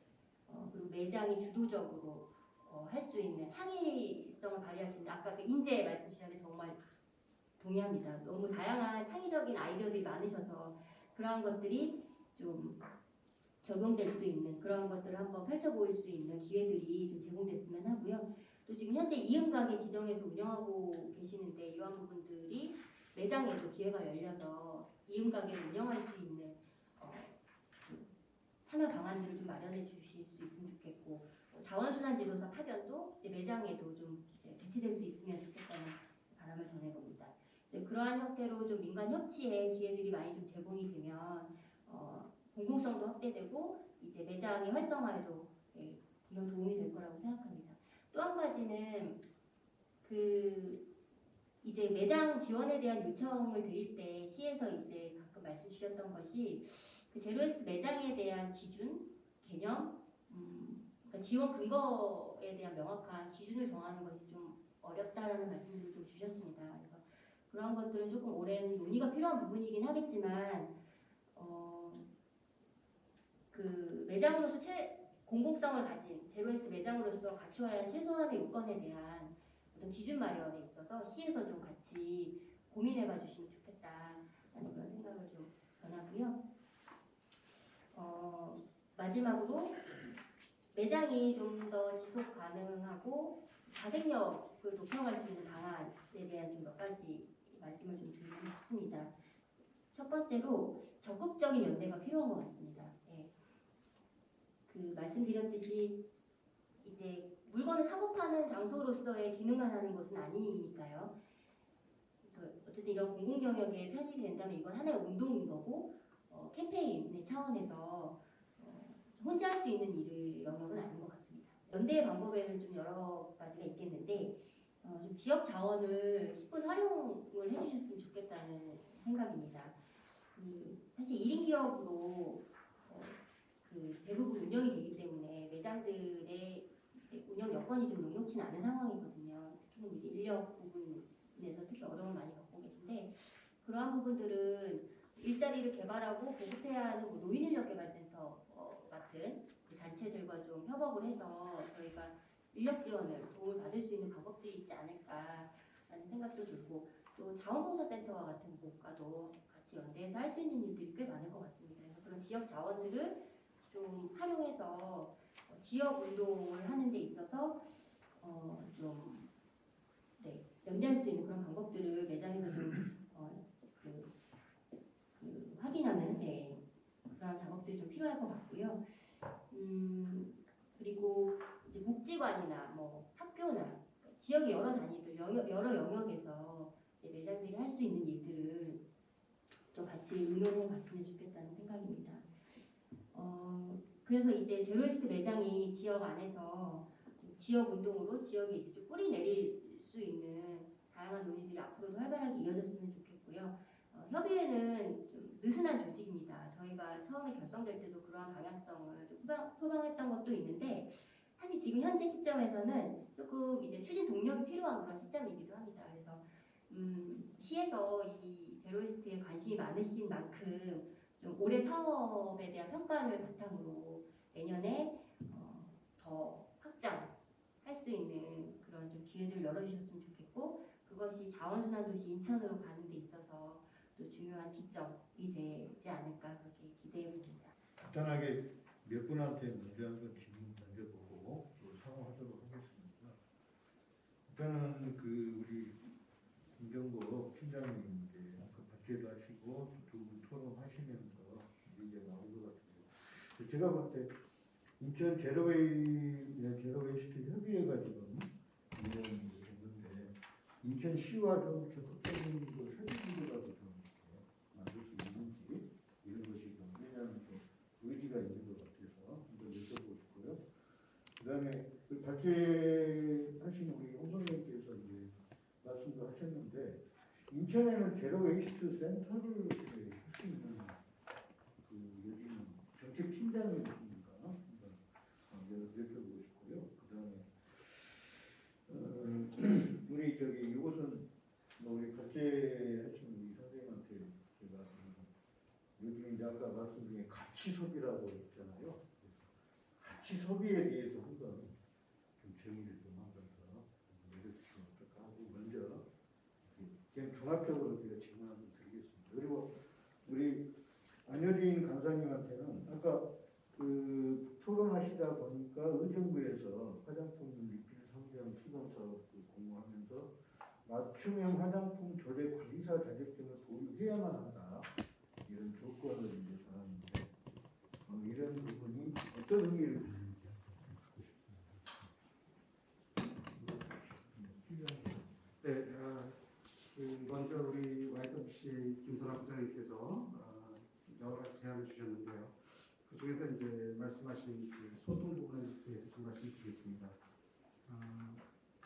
F: 그리고 매장이 주도적으로 할 수 있는 창의성을 발휘할 수 있는, 아까 그 인재 말씀 주셨는데 정말 동의합니다. 너무 다양한 창의적인 아이디어들이 많으셔서 그러한 것들이 좀 적용될 수 있는 그런 것들을 한번 펼쳐보일 수 있는 기회들이 좀 제공됐으면 하고요. 또 지금 현재 이음가게 지정해서 운영하고 계시는데 이러한 부분들이 매장에도 기회가 열려서 이음가게를 운영할 수 있는 그 참여 방안들을 좀 마련해 주실 수 있으면 좋겠고, 자원순환 지도사 파견도 이제 매장에도 좀 이제 배치될 수 있으면 좋겠다는 바람을 전해봅니다. 그러한 형태로 좀 민간 협치의 기회들이 많이 좀 제공이 되면 공공성도 확대되고 이제 매장의 활성화에도 분명 도움이 될 거라고 생각합니다. 또 한 가지는 그 이제 매장 지원에 대한 요청을 드릴 때 시에서 이제 가끔 말씀 주셨던 것이 그 제로웨이스트 매장에 대한 기준, 개념, 그러니까 지원 근거에 대한 명확한 기준을 정하는 것이 좀 어렵다라는 말씀을 좀 주셨습니다. 그래서 그런 것들은 조금 오랜 논의가 필요한 부분이긴 하겠지만 그 매장으로서 공공성을 가진 제로웨이스트 매장으로서 갖추어야 할 최소한의 요건에 대한 어떤 기준 마련에 있어서 시에서 좀 같이 고민해봐 주시면 좋겠다라는 그런 생각을 좀 전하고요. 마지막으로 매장이 좀 더 지속 가능하고 자생력을 높여갈 수 있는 방안에 대한 좀 몇 가지 말씀을 좀 드리고 싶습니다. 첫 번째로 적극적인 연대가 필요한 것 같습니다. 그 말씀드렸듯이 이제 물건을 사고 파는 장소로서의 기능만 하는 것은 아니니까요. 그래서 어쨌든 이런 공공 영역에 편입이 된다면 이건 하나의 운동인 거고 캠페인의 차원에서 혼자 할 수 있는 일의 영역은 아닌 것 같습니다. 연대의 방법에는 좀 여러 가지가 있겠는데 좀 지역 자원을 10분 활용을 해주셨으면 좋겠다는 생각입니다. 사실 1인 기업으로 그 대부분 운영이 되기 때문에 매장들의 운영 여건이 좀 녹록진 않은 상황이거든요. 특히 이제 인력 부분에서 특히 어려움을 많이 겪고 계신데 그러한 부분들은 일자리를 개발하고 보급해야 하는 노인인력개발센터 같은 그 단체들과 좀 협업을 해서 저희가 인력 지원을 도움을 받을 수 있는 방법들이 있지 않을까라는 생각도 들고 또 자원봉사센터와 같은 곳과도 같이 연대해서 할 수 있는 일들이 꽤 많을 것 같습니다. 그래서 그런 지역 자원들을 좀 활용해서 지역 운동을 하는 데 있어서 좀 연대할 수 있는 그런 방법들을 매장에서 좀 확인하는 그런 작업들이 좀 필요할 것 같고요. 그리고 이제 복지관이나 뭐 학교나 지역의 여러 단위들, 여러 영역에서 이제 매장들이 할 수 있는 일들을 좀 같이 의논해 봤으면 좋겠다는 생각입니다. 그래서 이제 제로웨이스트 매장이 지역 안에서 지역 운동으로 지역에 이제 좀 뿌리 내릴 수 있는 다양한 논의들이 앞으로도 활발하게 이어졌으면 좋겠고요. 협의회는 좀 느슨한 조직입니다. 저희가 처음에 결성될 때도 그러한 방향성을 좀 표방했던 것도 있는데 사실 지금 현재 시점에서는 조금 이제 추진 동력이 필요한 그런 시점이기도 합니다. 그래서 시에서 이 제로웨이스트에 관심이 많으신 만큼 좀 올해 사업에 대한 평가를 바탕으로 내년에 더 확장할 수 있는 그런 좀 기회들을 열어주셨으면 좋겠고 그것이 자원순환도시 인천으로 가는 데 있어서 또 중요한 기점이 되지 않을까 그렇게 기대해 봅니다.
C: 간단하게 몇 분한테 먼저 한번 질문 던져보고 또 상호하도록 하겠습니다. 일단은 그 우리 김정보 팀장님 이제 아까 발제도 하시고 두 분 토론하시면서 이제 나올 것 같은데 제가 볼 때 인천 제로웨이스트 협의회가 지금 운영이 됐는데 인천시와 좀 적극적인 그 설득이라도 좀 만들 수 있는지 이런 것이 좀 왜냐하면 좀 의지가 있는 것 같아서 한번 여쭤보고 싶고요. 그다음에 그 발제하신 우리 홍선생님께서 이제 말씀도 하셨는데 인천에는 제로웨이스트 센터를 할 수 있는 그 요즘 정책 저기 이것은 뭐 우리 국제하신 우리 선생님한테 제가 요즘 이제 아까 말씀 중에 가치 소비라고 했잖아요. 가치 소비에 대해서 한번 좀 정의를 좀 하면서 내렸으면 어떨까 하고 먼저 그냥 종합적으로 제가 질문 한번 드리겠습니다. 그리고 우리 안효진 강사님한테는 아까 그 토론하시다 보니까 의정부에서 화장품 리필 성장 시범 사업 공모하면서 맞춤형 화장품 조례 관리사 자격증을 보유해야만 한다 이런 조건을 이제 정하는데 이런 부분이 어떤 의미를 가지는지
D: 네, 먼저 우리 YWC 김선아 부장님께서 여러 가지 제안을 주셨는데요. 그 중에서 이제 말씀하신 그 소통 부분에 대해서 좀 말씀드리겠습니다.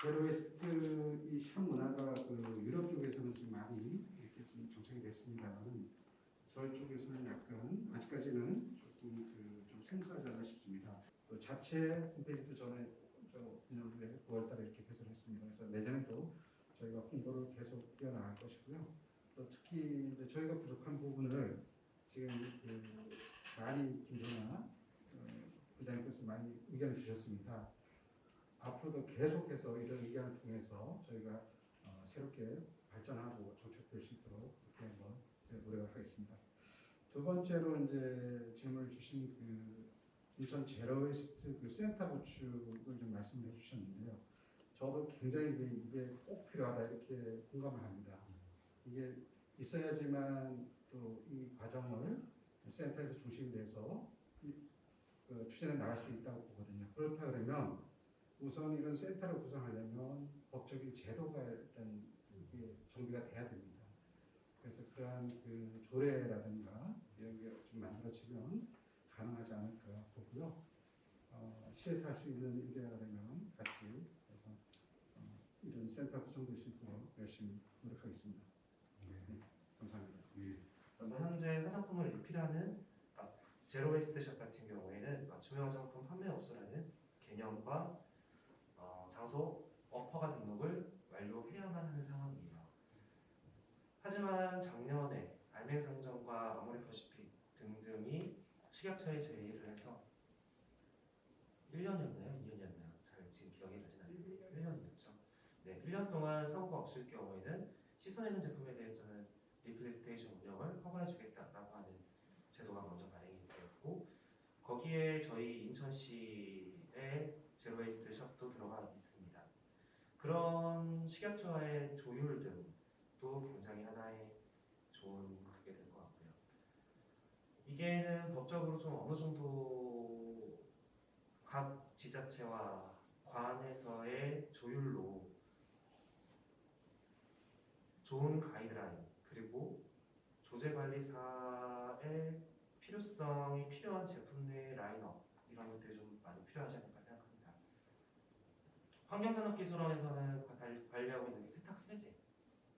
D: 제로웨스트 이 시험 문화가 그 유럽 쪽에서는 좀 많이 이렇게 좀 정착이 됐습니다만 저희 쪽에서는 약간 아직까지는 조금 좀 생소하지 않나 싶습니다. 또 자체 홈페이지도 전에 작년에 9월달에 이렇게 개설했습니다. 그래서 내년에도 저희가 홍보를 계속 이어나갈 것이고요. 또 특히 이제 저희가 부족한 부분을 지금 많이 김종아 부장님께서 많이 의견을 주셨습니다. 앞으로도 계속해서 이런 의견을 통해서 저희가 새롭게 발전하고 정착될 수 있도록 그렇게 한번 노력을 하겠습니다. 두 번째로 이제 질문을 주신 그 인천 제로웨스트 그 센터 구축을 좀 말씀을 해주셨는데요. 저도 굉장히 이게 꼭 필요하다 이렇게 공감을 합니다. 이게 있어야지만 또 이 과정을 센터에서 중심이 돼서 추진해 나갈 수 있다고 보거든요. 그렇다 그러면 우선 이런 센터를 구성하려면 법적인 제도가 일단 이게 정비가 돼야 됩니다. 그래서 그러한 그 조례라든가 이런 게 좀 만들어지면 가능하지 않을까 보고요. 시에서 할 수 있는 일이라 되면 같이 해서 이런 센터 구성될 수 있도록 열심히 노력하겠습니다. 네, 감사합니다.
E: 현재 화장품을 리필하는 제로웨이스트샵 같은 경우에는 맞춤형 화장품 판매업소라는 개념과 장소 어퍼가 등록을 완료해야만 하는 상황이에요. 하지만 작년에 알맹상점과 아모레퍼시픽 등등이 식약처에 제의를 해서 1년이었나요? 2년이었나요? 잘 지금 기억이 나진 않는데 1년이었죠. 네, 1년 동안 사고가 없을 경우에는 씻어내는 제품에 대해서는 리필 스테이션 운영을 허가해주겠다라고 하는 제도가 먼저 발행이 되었고 거기에 저희 인천시의 제로웨이스트 샵도 들어가 있습니다. 그런 식약처의 조율 등도 굉장히 하나의 좋은 그게 될 것 같고요. 이게는 법적으로 좀 어느 정도 각 지자체와 관에서의 조율로 좋은 가이드라인 그리고 조제관리사의 필요성이 필요한 제품 내 라인업 이런 것들이 좀 많이 필요하지 않을까 생각합니다. 환경산업기술원에서는 관리하고 있는 게 세탁세제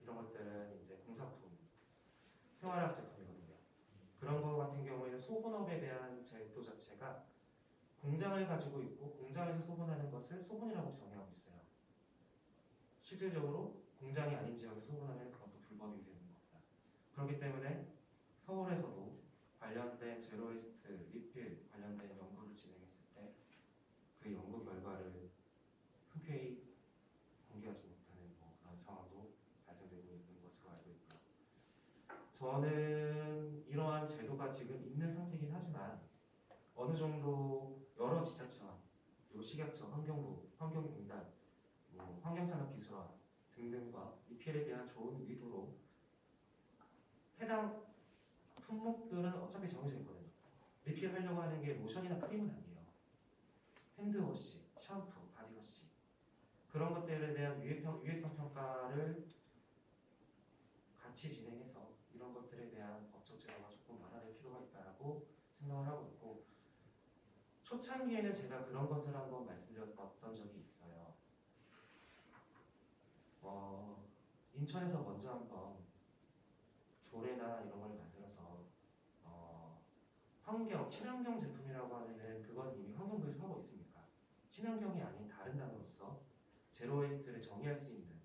E: 이런 것들은 이제 공산품, 생활학 제품이거든요. 그런 거 같은 경우에는 소분업에 대한 제도 자체가 공장을 가지고 있고 공장에서 소분하는 것을 소분이라고 정의하고 있어요. 실질적으로 공장이 아닌 지역에서 소분하면 그것도 불법이 되는 겁니다. 그렇기 때문에 서울에서도 관련된 제로웨이스트 리필 관련된 연구를 진행했을 때 그 연구 결과를 흔쾌히 공개하지 못하는 그런 상황도 발생되고 있는 것으로 알고 있고요. 저는 이러한 제도가 지금 있는 상태이긴 하지만 어느 정도 여러 지자체와 그리고 식약처, 환경부, 환경공단, 환경산업기술원 등등과 리필에 대한 좋은 의도로 해당 품목들은 어차피 정해져 있거든요. 리필하려고 하는 게 로션이나 크림은 아니에요. 핸드워시, 샴푸, 바디워시 그런 것들에 대한 유해성 평가를 같이 진행해서 이런 것들에 대한 법적 제도가 조금 완화될 필요가 있다고 생각을 하고 있고 초창기에는 제가 그런 것을 한번 말씀드렸던 적이 있어요. 인천에서 먼저 한번 조례나 이런 걸 만들어서 친환경 제품이라고 하면은 그건 이미 환경부에서 하고 있으니까 친환경이 아닌 다른 단어로서 제로웨이스트를 정의할 수 있는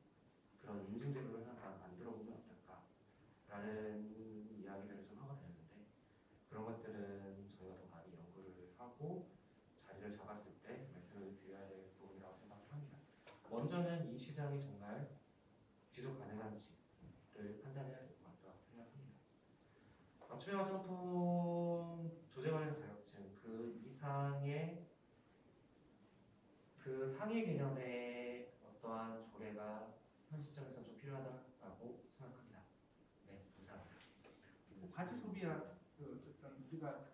E: 그런 인증 제도를 하나 만들어 보면 어떨까라는 이야기들을 좀 하고 다녔는데 그런 것들은 저희가 더 많이 연구를 하고 자리를 잡았을 때 말씀을 드려야 될 부분이라고 생각을 합니다. 먼저는 이 시장이 정말 지속 가능한지를 판단해야 될 것 같다고 생각합니다. 투명한 상품 조제 관련 자격증 그 상위 개념의 어떠한 조례가 현 시점에서 좀 필요하다고 생각합니다. 네, 감사합니다.
B: 가치 소비야 어쨌든 우리가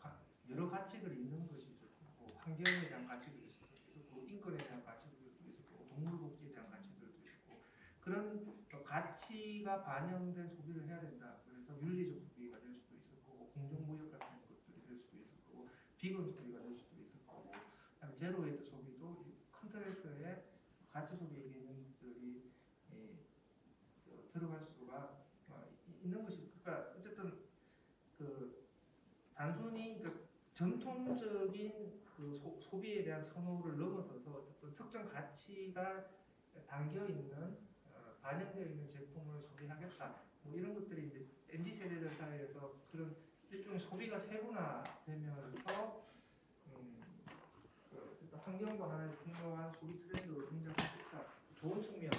B: 여러 가치들이 있는 것이죠. 뭐 환경에 대한 가치도 있었고 인권에 대한 가치도 있었고 동물 복지에 대한 가치들도 있고 그런 가치가 반영된 소비를 해야 된다. 그래서 윤리적 소비가 될 수도 있었고 공정무역 같은 것들이 될 수도 있었고 비건 소비가 될 수도 있었고 그다음에 제로 웨이스트 소비도 컨트레스의 가치 소비 개념들이 들어갈 수가 있는 것이 그러니까 어쨌든 그 단순히 전통적인 그 소비에 대한 선호를 넘어서서 어떤 특정 가치가 담겨 있는 반영되어 있는 제품을 소비하겠다. 뭐 이런 것들이 이제 MZ 세대들 사이에서 그런 일종의 소비가 세분화되면서 그 환경과 하나의 중요한 소비 트렌드로 등장할 수 있다. 좋은 측면인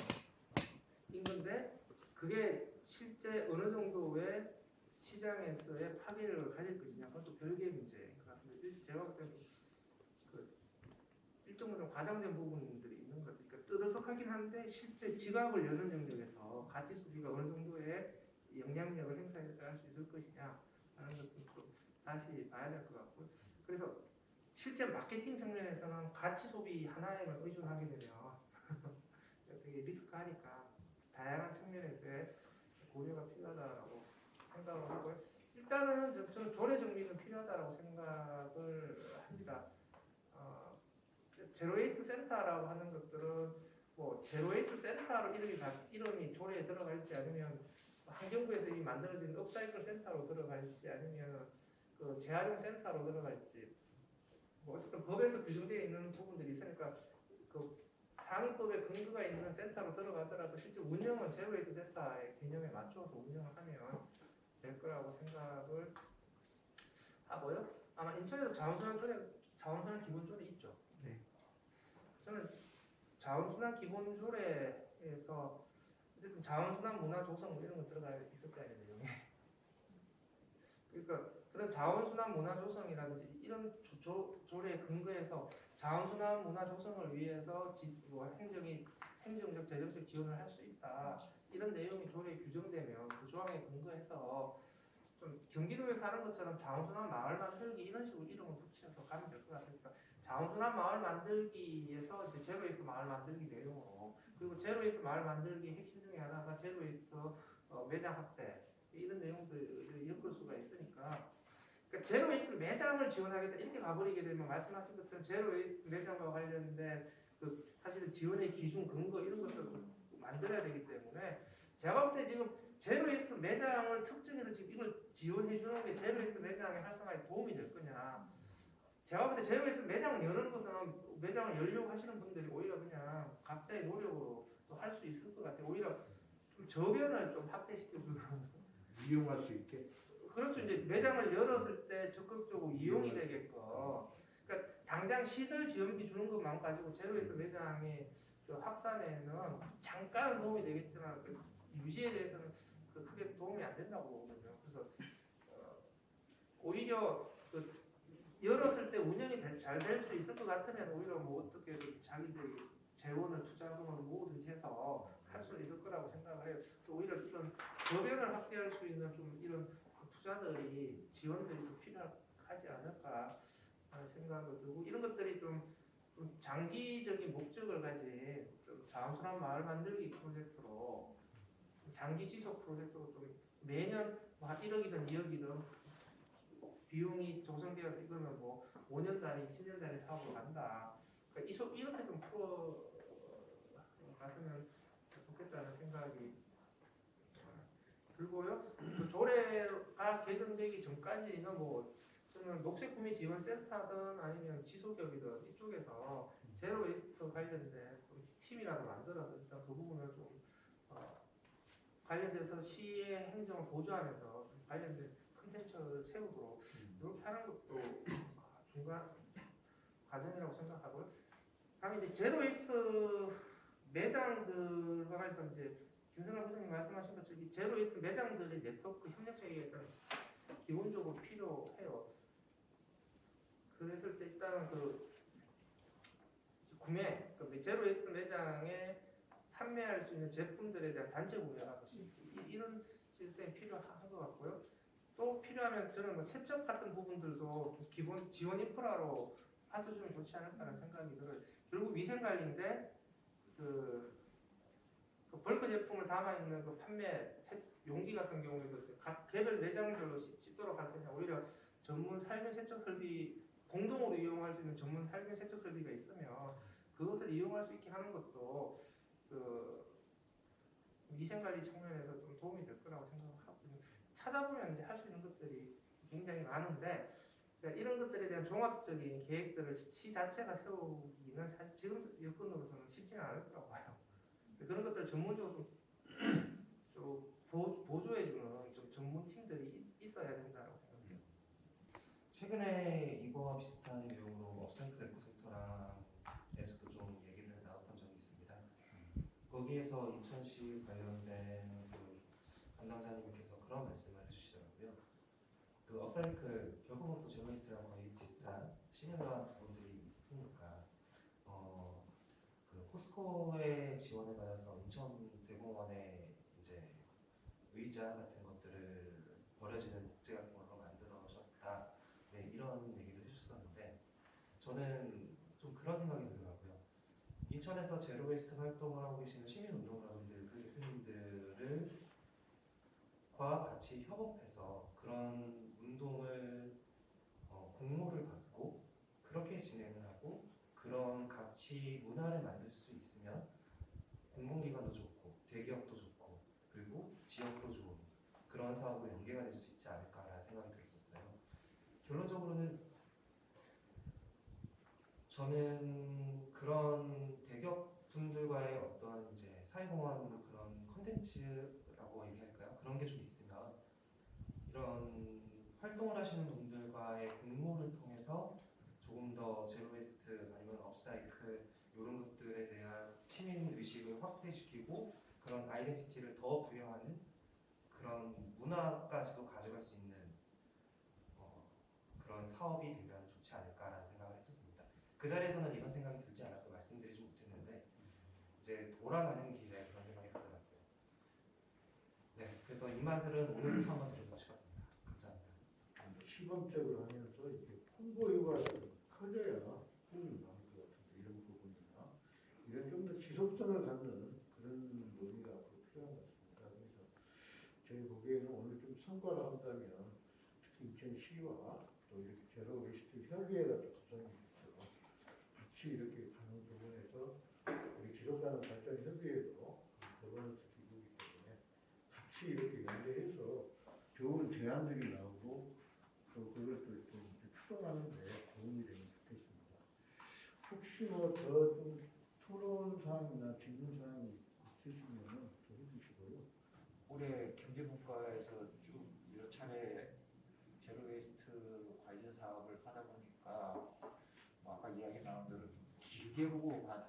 B: 건데 그게 실제 어느 정도의 시장에서의 파괴력을 가질 것이냐 그건 또 별개의 문제인 것 같습니다. 제가 볼 때는 그 일정 부분 과장된 부분들이 있는 것 같아요. 그러니까 뜨들썩하긴 한데 실제 지갑을 여는 영역에서 가치 소비가 어느 정도의 영향력을 행사할 수 있을 것이냐 하는 것은 좀 다시 봐야 될 것 같고 그래서 실제 마케팅 측면에서는 가치 소비 하나에만 의존하게 되면 되게 리스크하니까 다양한 측면에서의 고려가 필요하다고 생각을 하고요. 일단은 저는 조례 정비는 필요하다고 생각을 합니다. 제로웨이트 센터라고 하는 것들은 뭐 제로웨이트 센터로 이름이 조례에 들어갈지 아니면 환경부에서 이미 만들어진 업사이클 센터로 들어갈지 아니면 그 재활용 센터로 들어갈지 뭐 어쨌든 법에서 규정되어 있는 부분들이 있으니까 그 상위법의 근거가 있는 센터로 들어가더라도 실제 운영은 제로웨이트 센터의 개념에 맞춰서 운영을 하면 될 거라고 생각을 하고요. 아마 인천에서 자원순환 기본조례 있죠. 네. 저는 자원순환 기본조례에서 어쨌든 자원순환 문화 조성 뭐 이런 거 들어가 있을 거 아니에요. 내용에. 그러니까 그런 자원순환 문화 조성이라든지 이런 조례 근거에서 자원순환 문화 조성을 위해서 행정적 재정적 지원을 할 수 있다. 이런 내용이 조례에 규정되면 그 조항에 근거해서 좀 경기도에서 하는 것처럼 자원순환 마을 만들기 이런 식으로 이름을 붙여서 가면 될 것 같으니까 자원순환 마을 만들기에서 이제 제로웨이스트 마을 만들기 내용으로 그리고 제로웨이스트 마을 만들기 핵심 중에 하나가 제로웨이스트 매장 확대 이런 내용들을 엮을 수가 있으니까 그러니까 제로웨이스트 매장을 지원하겠다 이렇게 가버리게 되면 말씀하신 것처럼 제로웨이스트 매장과 관련된 그 사실은 지원의 기준 근거 이런 것들을 만들어야 되기 때문에 제가 볼 때 지금 제로웨이스트 매장을 특정해서 지금 이걸 지원해 주는 게 제로웨이스트 매장의 활성화에 도움이 될 거냐 제가 볼 때 제로웨이스트 매장을 여는 것은 매장을 열려고 하시는 분들이 오히려 그냥 각자의 노력으로 또 할 수 있을 것 같아요. 오히려 좀 저변을 좀 확대시켜주는
C: 이용할 수 있게.
B: 그렇죠. 이제 매장을 열었을 때 적극적으로 이용이 되게끔. 그러니까 당장 시설 지원비 주는 것만 가지고 제로웨이스트 매장의 그 확산에는 잠깐 도움이 되겠지만 그 유지에 대해서는 크게 도움이 안 된다고 보거든요. 그래서 오히려 그 열었을 때 운영이 잘 될 수 있을 것 같으면 오히려 뭐 어떻게 자기들이 재원을 투자금을 뭐든지 해서 할 수 있을 거라고 생각을 해요. 그래서 오히려 이런 저변을 확대할 수 있는 좀 이런 투자들이 지원들이 좀 필요하지 않을까 하는 생각을 들고 이런 것들이 좀 장기적인 목적을 가진 좀 자원순환 마을 만들기 프로젝트로 장기 지속 프로젝트로 좀 매년 뭐 한 1억이든 2억이든 비용이 조성되어서 이거는 뭐 5년 단위, 10년 단위 사업으로 간다. 그러니까 이렇게 좀 풀어 갔으면 좋겠다는 생각이 들고요. 그 조례가 개정되기 전까지는 뭐 저는 녹색구미 지원센터든 아니면 지소기업이든 이쪽에서 제로웨이스트 관련된 팀이라도 만들어서 일단 그 부분을 좀 관련돼서 시의 행정을 보조하면서 관련된 컨텐츠를 세우도록 이렇게 하는 것도 중간 과정이라고 생각하고요. 다음에 이제 제로 웨이스트 매장들과 해서 이제 김선아 부장님 말씀하신 것처럼 이 제로 웨이스트 매장들의 네트워크 협력적이 일단 기본적으로 필요해요. 그랬을 때 일단 그 구매, 그 제로 웨이스트 매장에 판매할 수 있는 제품들에 대한 단체 구매하고 이런 시스템이 필요한 것 같고요. 또 필요하면 저는 뭐 세척 같은 부분들도 좀 기본 지원 인프라로 받쳐주면 좋지 않을까라는 생각이 들어요. 결국 위생 관리인데 그 벌크 제품을 담아 있는 그 판매 용기 같은 경우에도 각 개별 매장별로 씻도록 할 때는 오히려 전문 살균 세척 설비 공동으로 이용할 수 있는 전문 살균 세척 설비가 있으면 그것을 이용할 수 있게 하는 것도 그 위생관리 측면에서 좀 도움이 될 거라고 생각하거든요. 찾아보면 이제 할 수 있는 것들이 굉장히 많은데 그러니까 이런 것들에 대한 종합적인 계획들을 시 자체가 세우기는 사실 지금 여건으로서는 쉽지는 않을 거라고 봐요. 그런 것들을 전문적으로 좀 보조해주는 좀 전문 팀들이 있어야 된다고 생각해요.
E: 최근에 이거와 비슷한 내용으로 업사이클 에코센터랑에서도 좀 얘기를 나눴던 적이 있습니다. 거기에서 인천시 관련된 그 담당자님께서 그런 말씀을 해주시더라고요. 그 업사이클 결국은 또 제로웨이스트랑 거의 비슷한 시민과 부분들이 있으니까 그 포스코의 지원을 받아서 인천대공원에 이제 의자 같은 것들을 버려지는 목재 같은 걸로 만들어졌다. 네, 이런 얘기도 해주셨었는데 저는 좀 그런 생각이 들더라고요. 인천에서 제로웨이스트 활동을 하고 계시는 시민운동가분들, 그 대표님들과 같이 협업해서 그런 운동을 공모를 받고 그렇게 진행을 하고 그런 가치 문화를 만들 수 있으면 공공기관도 좋고 대기업도 좋고 그리고 지역도 좋은 그런 사업으로 연계가 될 수 있지 않을까라는 생각이 들었었어요. 결론적으로는 저는 그런 대기업분들과의 어떤 이제 사회공헌 그런 컨텐츠라고 얘기할까요? 그런 게 좀 있으면 이런 활동을 하시는 분들과의 공모를 통해서 조금 더 제로웨이스트 아니면 업사이클 이런 것들에 대한 시민 의식을 확대시키고 그런 아이덴티티를 더 부여하는 그런 문화까지도 가져갈 수 있는 그런 사업이 되면 좋지 않을까라는 생각을 했었습니다. 그 자리에서는 이런 생각이 들지 않아서 말씀드리지 못했는데 이제 돌아가는 길에 그런 생각이 들더라고요. 네, 그래서 이 말들은 오늘부터 한번 드리고 싶었습니다. 감사합니다.
C: 시범적으로 하면서 이렇게 홍보 효과가 좀 커져야 도움이 많을 것 같은데 이런 부분이나 이런 좀 더 지속성을 갖는 그런 논의가 앞으로 필요한 것 같습니다. 그래서 저희 보기에는 오늘 좀 성과를 한다면 특히 인천시와 또 이렇게 제로웨이스트 협의회가 또 구성이 돼서 같이 이렇게 가는 부분에서 우리 지속가능 발전 협의회도 거버넌스 기구이기 때문에 같이 이렇게 연대해서 좋은 제안들이 나오고 또 그것을 좀 추동하는 데 도움이 되면 좋겠습니다. 혹시 뭐 더 좀 토론 사항이나 질문 사항이 있으시면 더 해주시고요.
A: 올해 경제분과에서 쭉 여러 차례 제로웨이스트 관련 사업을 하다 보니까 뭐 아까 이야기 나온 대로 좀 길게 보고 가는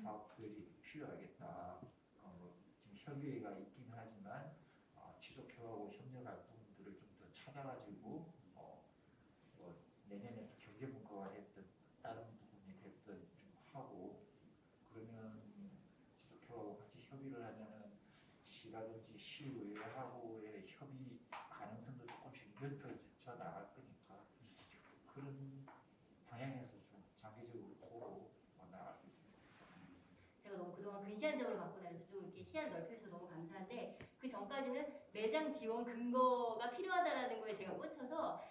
A: 사업들이 필요하겠다. 뭐 지금 협의회가 있긴 하지만 지속해가고 협력할 부분들을 좀 더 찾아가지고 뭐 내년에 경제분과가 됐든 다른 부분이 됐든 좀 하고 그러면 지속해가고 같이 협의를 하면은 시라든지 시의회하고의 협의 가능성도 조금씩 넓혀져 나갈 거니까 그런 방향에서 좀 장기적으로 보고 나갈 수 있습니다.
F: 제가 너무 그동안 근시안적으로 갖고 다녀서 좀 이렇게 시야를 넓혀주셔서 너무 감사한데 그 전까지는 매장 지원 근거가 필요하다라는 거에 제가 꽂혀서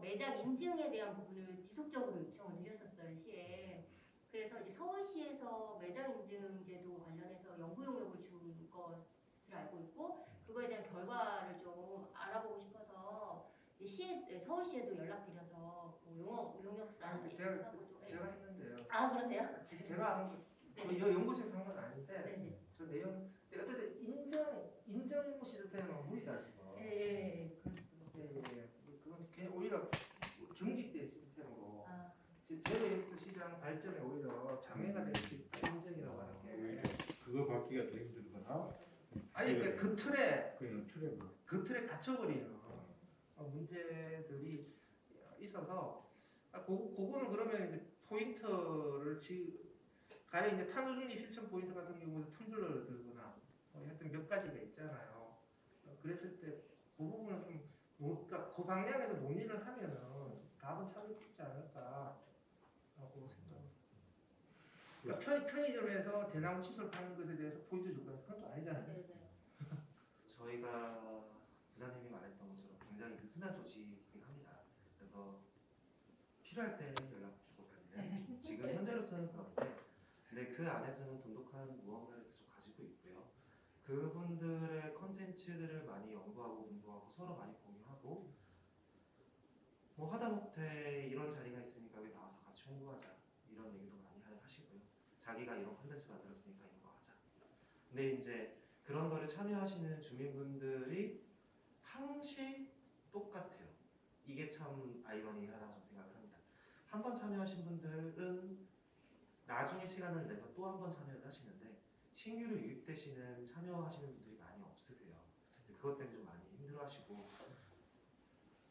F: 매장 인증에 대한 부분을 지속적으로 요청을 드렸었어요 시에. 그래서 이제 서울시에서 매장 인증제도 관련해서 연구 용역을 준 것을 알고 있고 그거에 대한 결과를 좀 알아보고 싶어서 서울시에도 연락드려서 용역사
B: 제가 했는데요.
F: 아 그러세요?
B: 제가 한 거, 그 연구소에서 한 건 아닌데
F: 네네.
B: 저 내용대로 어쨌든 인정 시스템은 무리다 지금.
F: 예, 그렇죠.
B: 그건 그냥 오히려 경직된 시스템으로
F: 아,
B: 제로웨이스트 시장 발전에 오히려 장애가 될 수 있다. 인정이라고 하는 게.
C: 그거 받기가 더 힘들거나
B: 아니 그러니까 그 틀에
C: 그냥 틀에 뭐
B: 그 틀에 갇혀버리는 문제들이 있어서 그거는 그러면 이제 포인트를 가령 이제 탄소중립 실천 포인트 같은 경우는 텀블러를 들거나 하여튼 몇 가지가 있잖아요. 그랬을 때 그 부분은 좀 그러니까 그 방향에서 논의를 하면은 답은 찾을 수 있지 않을까라고 생각합니다. 그러니까 편의점에서 대나무 칫솔 파는 것에 대해서 포인트 줄 거는 그건 또 아니잖아요.
F: 네네.
E: 저희가 부장님이 말했던 것처럼 굉장히 느슨한 조직이긴 합니다. 그래서 필요할 때 연락 주고 받는 지금 현재로서는 그런데 근데 그 안에서는 돈독한 무언가를 계속 가지고 있고요. 그분들의 컨텐츠들을 많이 연구하고 공부하고 서로 많이 공유하고 뭐 하다못해 이런 자리가 있으니까 왜 나와서 같이 홍보하자 이런 얘기도 많이 하시고요. 자기가 이런 컨텐츠 만들었으니까 이런 거 하자. 근데 이제 그런 거를 참여하시는 주민분들이 항시 똑같아요. 이게 참 아이러니하다고 저는 생각을 합니다. 한 번 참여하신 분들은 나중에 시간을 내서 또 한 번 참여를 하시는데 신규로 유입되시는 참여하시는 분들이 많이 없으세요. 그것 때문에 좀 많이 힘들어하시고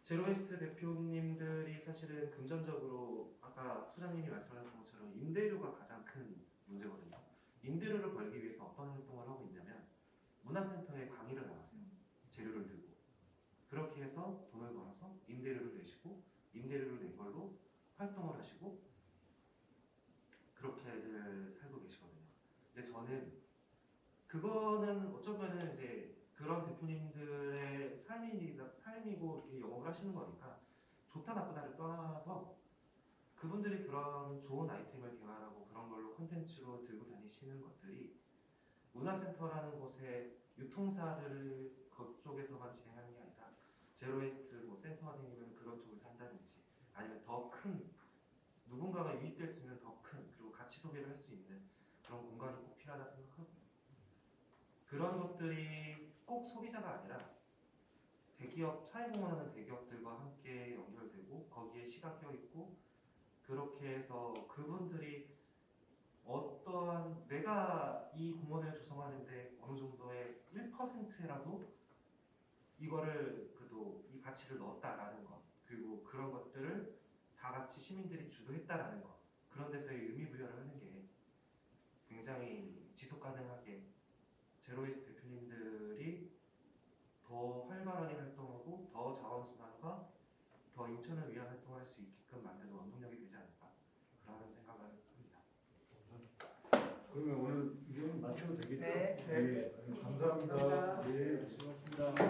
E: 제로웨이스트 대표님들이 사실은 금전적으로 아까 소장님이 말씀하신 것처럼 임대료가 가장 큰 문제거든요. 임대료를 벌기 위해서 어떤 활동을 하고 있냐면 문화센터에 강의를 나가세요. 재료를 들고 그렇게 해서 돈을 벌어서 임대료를 내시고 임대료를 낸 걸로 활동을 하시고 그렇게들 살고 계시거든요. 근데 저는 그거는 어쩌면은 이제 그런 대표님들의 삶이고 이렇게 영업을 하시는 거니까 좋다 나쁘다를 떠나서 그분들이 그런 좋은 아이템을 개발하고 그런 걸로 콘텐츠로 들고 다니시는 것들이 문화센터라는 곳에 유통사들 그쪽에서만 진행하는 게 아니라 제로웨이스트 뭐 센터가 생기면 그런 쪽에서 한다든지 아니면 더 큰 누군가가 유입될 수 있는 더 큰 그리고 같이 소비를 할 수 있는 그런 공간이 꼭 필요하다 생각하고요. 그런 것들이 꼭 소비자가 아니라 대기업, 사회공헌하는 대기업들과 함께 연결되고 거기에 시가 껴있고 그렇게 해서 그분들이 어떠한 내가 이 공원을 조성하는데 어느 정도의 1%라도 이거를 그래도 이 가치를 넣었다라는 것 그리고 그런 것들을 다 같이 시민들이 주도했다라는 것 그런 데서의 의미 부여를 하는 게 굉장히 지속 가능하게 제로웨이스트 대표님들이 더 활발하게 활동하고 더 자원순환과 더 인천을 위한 활동을 할 수 있게끔 만드는 원동력이 되지 않을까 그런 생각을 합니다.
C: 그러면 오늘 이건 마쳐도 되겠죠?
B: 네.
C: 감사합니다.
B: 감사합니다.
C: 네, 수고하셨습니다.